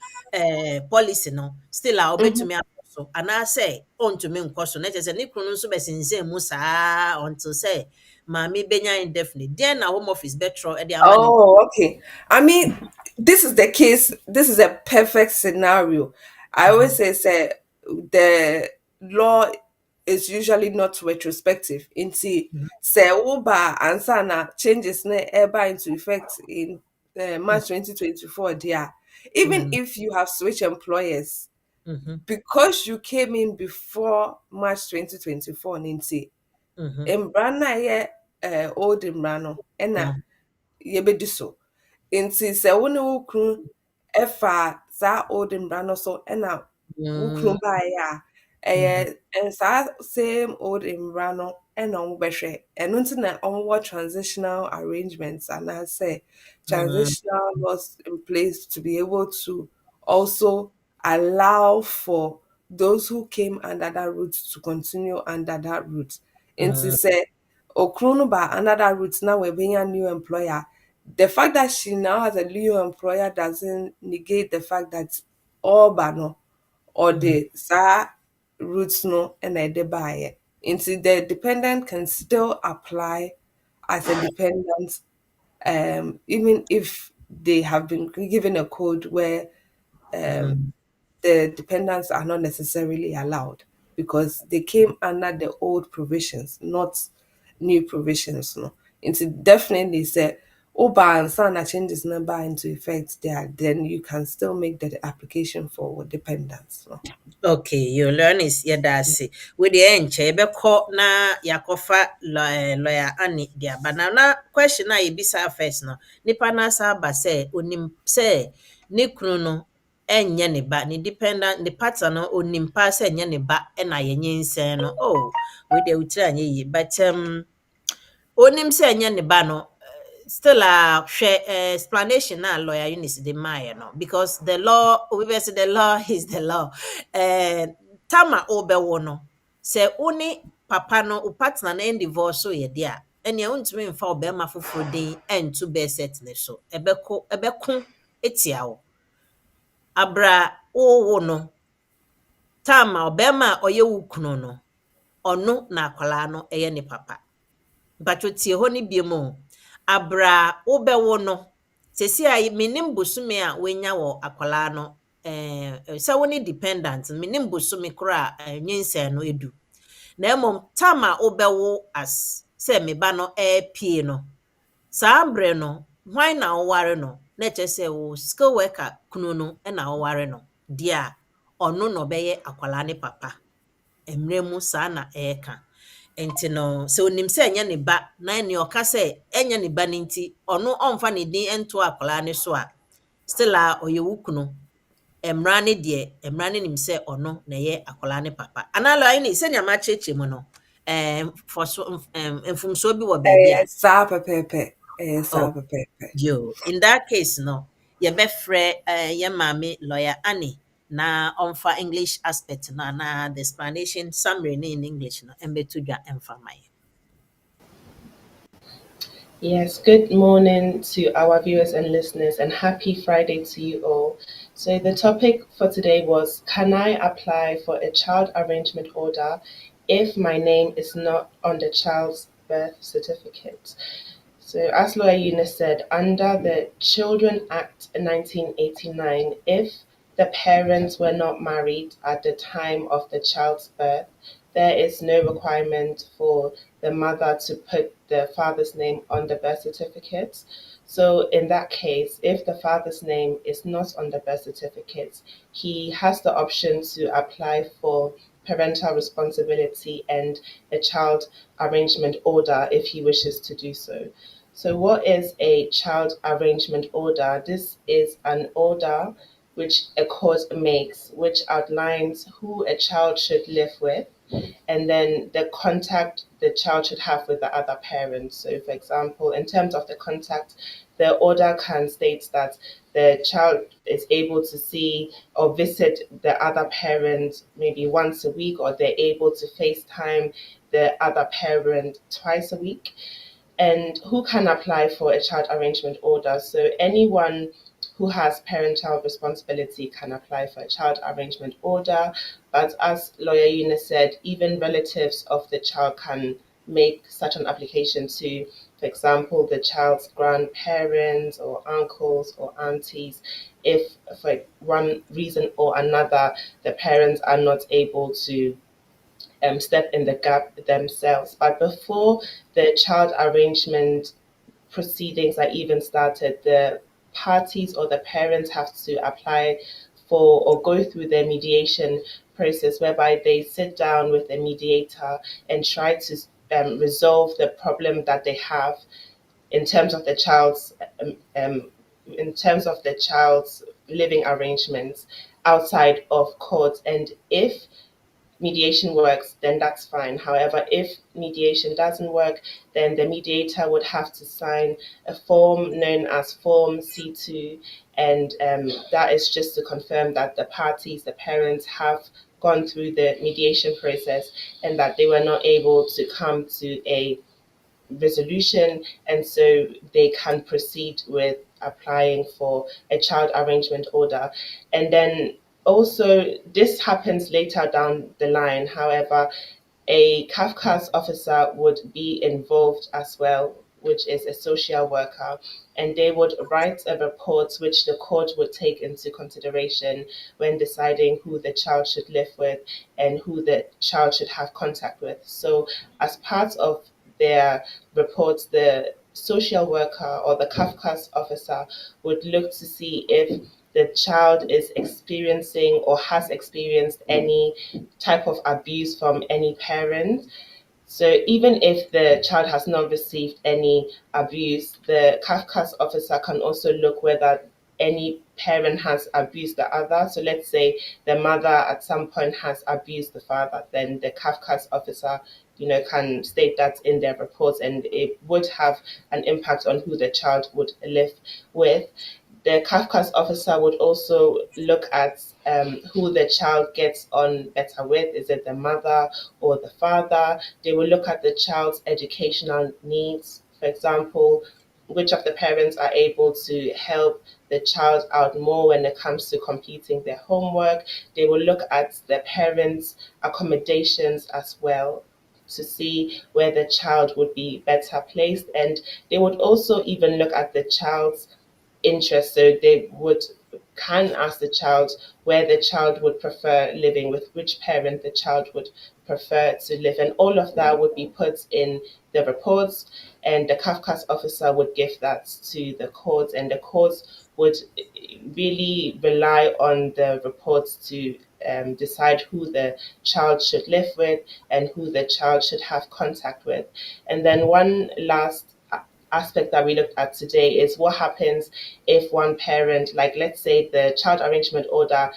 policy no still a ɔbɛtumi akɔ so anaasɛ ɔntumi nkɔ so na kyerɛ sɛ ne kunu nso bɛsensɛn mu saa until sɛ maame benya indefinite deɛ na home office bɛtrɔ ɛde ama ne Oh, okay. I mean, this is the case. This is a perfect scenario. I always say the law is usually not retrospective. Into say uba and sana changes ne eba into effect in March 2024. There, even if you have switched employers, because you came in before March 2024, Ninti, Embrana ye old Embrano, ena yɛbɛdi so nti sɛ wo ne wo kunu ɛfa saa old mmara no so ɛna wo kunu baeɛ a saa same old mmara no ɛna ɔmo bɛhwɛ ɛno nti na ɔmo wɔ transitional arrangements anaasɛ transitional laws in place to be able to also allow for those who came under that route to continue under that route nti sɛ okunu no ba another route now we're being a new employer. The fact that she now has a new employer doesn't negate the fact that all bano or the sa roots no and I buy it. Into the dependent can still apply as a dependent, even if they have been given a code where the dependents are not necessarily allowed because they came under the old provisions, not new provisions. No, it's definitely say Oba and Sana changes number into effect there, then you can still make the application for dependents. No? Okay, your learners yɛda with the enche bɛkɔ na yakɔfa lawyer Annie dia banana question a yɛbisa first no nipa na asa aba sɛ onim sɛ ne kunu no ɛnyɛ ne ba ne dependent ne partner no onim pa sɛ ɛnyɛ ne ba ɛna yɛnyɛ nsɛn no oh we de utira nyɛ yi but onim sɛ ɛnyɛ ne ba no still a explanation na lawyer Eunice de my no because the law we say the law is the law tama obewo no say oni papa no o partner na divorce so ye dia ene untumi mfa obema foforo den entu be set ne so ebeko etia wo abra wo no tama obema oye wukunu no ono na akwala no eye ne papa bacho tie ho ni biemo abra wobewo no sesi a minim bosume a wenya wo akwala no sɛ wo ne dependent minim bosume kora nyense no edu na emom tama wobewo as sɛ me ba no pie no saa bre no hwan na woware no na kyerɛ sɛ wo skill worker kunu no na ɔware no deɛ a ɔno na ɔbɛyɛ akwalaa ne papa. Mmerɛ mu saa na ɛyɛka. Nti no sɛ onim sɛ ɛnyɛ ne ba na nea ɔka sɛ ɛnyɛ ne ba no nti ɔno ɔmfa ne din nto akwalaa ne so a still a ɔyɛ wo kunu. Mmara ne deɛ mmara no nim sɛ ɔno na ɛyɛ akwalaa ne papa. Anaa lɔya ne sɛnea makyerɛkyerɛ mu no mfomsoɔ bi wɔ baabi a Saa pɛpɛɛpɛ. Saa oh, pɛpɛɛpɛ. yo, in that case no yɛbɛfrɛ yɛ maame lawyer Annie na ɔmfa English aspect no anaa the explanation summary no in English no ɛmbɛto dwa ɛmfa ma yɛn. Yes, good morning to our viewers and listeners, and happy Friday to you all. So, the topic for today was: can I apply for a child arrangement order if my name is not on the child's birth certificate? So, as Lawyer Eunice said, under the Children Act 1989, if the parents were not married at the time of the child's birth, there is no requirement for the mother to put the father's name on the birth certificate. So in that case, if the father's name is not on the birth certificate, he has the option to apply for parental responsibility and a child arrangement order if he wishes to do so. So what is a child arrangement order? This is an order which a court makes, which outlines who a child should live with, and then the contact the child should have with the other parent. So, for example, in terms of the contact, the order can state that the child is able to see or visit the other parent maybe once a week, or they're able to FaceTime the other parent twice a week. And who can apply for a child arrangement order? So anyone who has parental responsibility can apply for a child arrangement order. But as Lawyer Eunice said, even relatives of the child can make such an application to, for example, the child's grandparents or uncles or aunties, if for one reason or another the parents are not able to step in the gap themselves. But before the child arrangement proceedings are even started, the parties or the parents have to apply for or go through their mediation process, whereby they sit down with a mediator and try to resolve the problem that they have in terms of the child's living arrangements outside of court. And if mediation works, then that's fine. However, if mediation doesn't work, then the mediator would have to sign a form known as Form C2, and that is just to confirm that the parties, the parents, have gone through the mediation process and that they were not able to come to a resolution, and so they can proceed with applying for a child arrangement order. And then also, this happens later down the line. However, a CAFCAS officer would be involved as well, which is a social worker, and they would write a report which the court would take into consideration when deciding who the child should live with and who the child should have contact with. So, as part of their reports, the social worker or the CAFCAS officer would look to see if the child is experiencing or has experienced any type of abuse from any parent. So even if the child has not received any abuse, the CAFCAS officer can also look whether any parent has abused the other. So let's say the mother at some point has abused the father, then the CAFCAS officer, can state that in their reports, and it would have an impact on who the child would live with. The CAFCAS officer would also look at who the child gets on better with. Is it the mother or the father? They will look at the child's educational needs. For example, which of the parents are able to help the child out more when it comes to completing their homework. They will look at the parents' accommodations as well to see where the child would be better placed. And they would also even look at the child's interest. So they can ask the child where the child would prefer living, with which parent the child would prefer to live. And all of that would be put in the reports, and the CAFCAS officer would give that to the court, and the court would really rely on the reports to decide who the child should live with and who the child should have contact with. And then one last aspect that we looked at today is what happens if one parent, like let's say the child arrangement order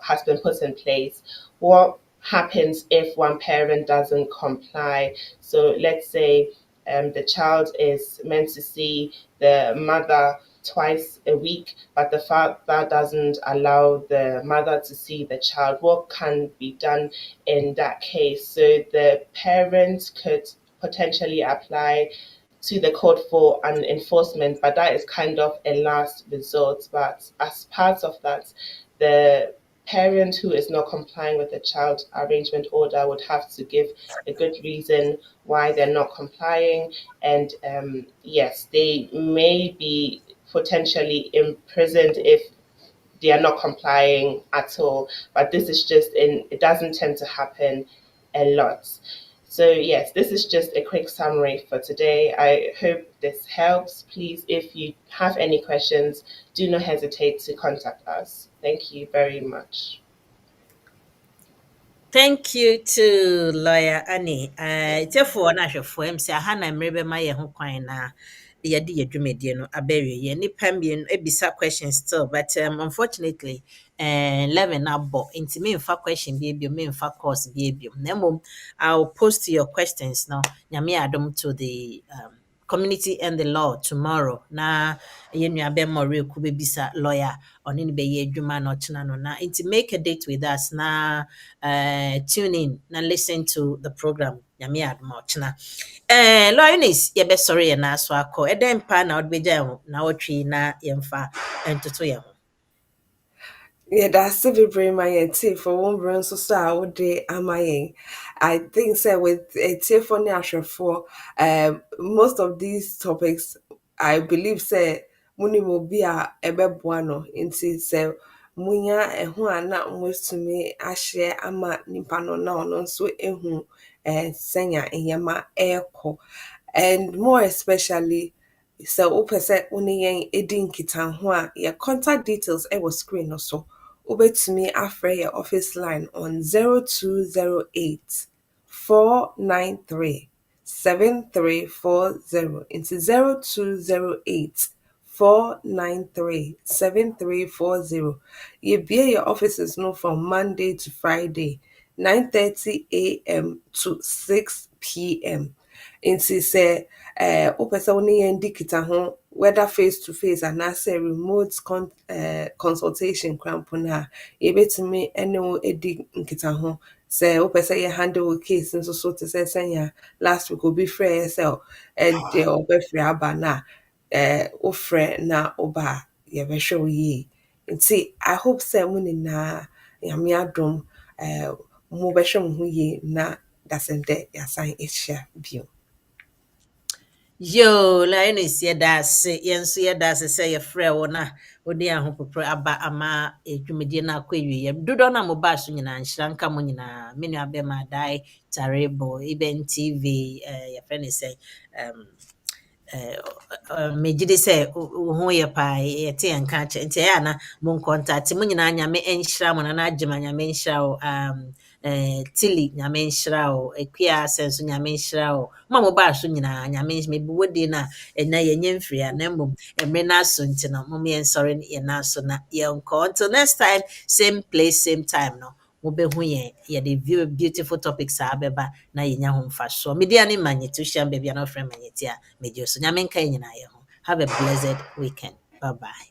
has been put in place. What happens if one parent doesn't comply? So let's say the child is meant to see the mother twice a week, but the father doesn't allow the mother to see the child. What can be done in that case? So the parent could potentially apply to the court for an enforcement, but that is kind of a last resort. But as part of that, the parent who is not complying with the child arrangement order would have to give a good reason why they're not complying. And yes, they may be potentially imprisoned if they are not complying at all. But this is it doesn't tend to happen a lot. So yes, this is just a quick summary for today. I hope this helps. Please, if you have any questions, do not hesitate to contact us. Thank you very much. Thank you to Lawyer Annie. Therefore, na hwefo MC aha na mmerebe ma ye ho kwan na yɛde yɛdwumadie no abɛwie yɛ nipa mbien ebisa questions still, but unfortunately 11 abɔ nti memfa question bi ebio, memfa course bi ebio. Na mmom, I'll post your questions now nyame adom to the community and the law tomorrow. Na yenua be more ku bebisa lawyer oni ne be ye adwuma na ochina no na to make a date with us na tune in na listen to the program nyame adom ochina. Lawyer Eunice ye be sorry na so akọ eden pa na odbeja ho na otwi na yemfa entoto ye ho. Yeah, that's the very my tea for one brand so all day am I think so with a tea for national for most of these topics I believe say muni will be a buano into say munya ehu ana most to me I share ama nimpano no so ehu senya enyama echo and more especially so wopɛ sɛ wo ne yɛn edi nkitaho a your contact details was screen also wobɛtumi afrɛ yɛ office line on 0208 493 7340 into 0208 493 7340. You be your offices no from Monday to Friday 9:30 a.m. to 6 p.m. Nti sɛ wopɛ sɛ wo ne yɛn di kita ho whether face to face and anaasɛ remote consultation krampo no a yɛbɛtumi ne wo di nkita ho sɛ wopɛ sɛ yɛ handle wo case nso so te sɛ sɛnea last week obi frɛ yɛ sɛ deɛ ɔbɛfrɛ aba no a wofrɛ na woba a yɛbɛhwɛ wo yie. Nti I hope sɛ mo nyinaa nyame adom mobɛhwɛ mo ho yie na dasɛndɛ yɛasan ahyia bio. Yo, Eunice yɛdaase yɛnso yɛdaase sɛ yɛfrɛ wo na wode ahopopro aba ama dwumadie no akɔ awie. Dodo na mobaa so nyinaa nhyira nka mo nyinaa. Me nua bɛma Adai Tarebo, Iben TV, yɛfrɛ ne sɛ megye sɛ wo ho yɛ paa yɛte yɛn ka kyɛ nti ɛyɛ ana mo contact mo nyinaa nyame nhyira mo na agyema nyame nhyira wo Tilly nyame nhyira wo Ekwia senso nyame nhyira wo mo baa so nyinaa nyame mebi wodi na ɛna yɛnyɛ mfiri a na mmom emre na so nti no mo yɛn sorry yɛn na so na yɛnkɔ until next time same place same time no wobɛhu yɛn yɛde view beautiful topics a abɛba na yɛnya ho mfa so media ne manye to hyiam baabi na ɔfrɛ manye ti a megye so nyame nka nyinaa yɛ ho. Have a blessed weekend. Bye bye.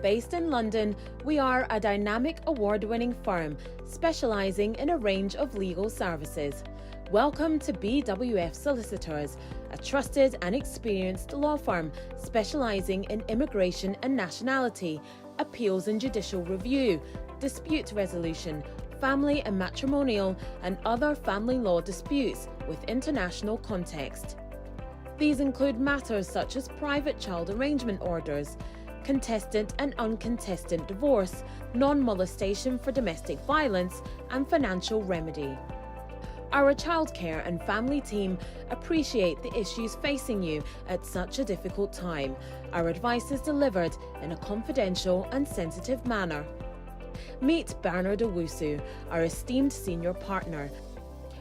Based in London, we are a dynamic award-winning firm specializing in a range of legal services. Welcome to BWF Solicitors, a trusted and experienced law firm specializing in immigration and nationality, appeals and judicial review, dispute resolution, family and matrimonial, and other family law disputes with international context. These include matters such as private child arrangement orders, contestant and uncontestant divorce, non-molestation for domestic violence, and financial remedy. Our childcare and family team appreciate the issues facing you at such a difficult time. Our advice is delivered in a confidential and sensitive manner. Meet Bernard Owusu, our esteemed senior partner.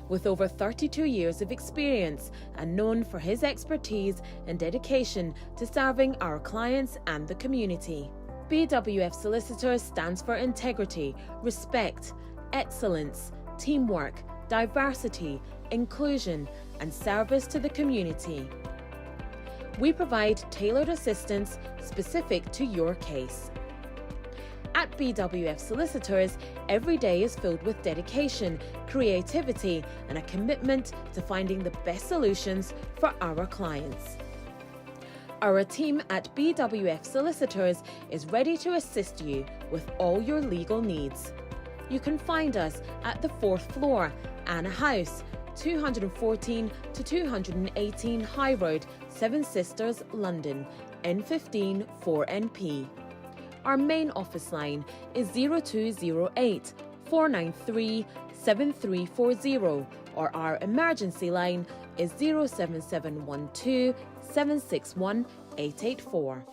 With over 32 years of experience and known for his expertise and dedication to serving our clients and the community. BWF Solicitors stands for integrity, respect, excellence, teamwork, diversity, inclusion, and service to the community. We provide tailored assistance specific to your case. At BWF Solicitors, every day is filled with dedication, creativity, and a commitment to finding the best solutions for our clients. Our team at BWF Solicitors is ready to assist you with all your legal needs. You can find us at the 4th floor, Anna House, 214 to 218 High Road, Seven Sisters, London, N15 4NP. Our main office line is 0208 493 7340, or our emergency line is 07712 761 884.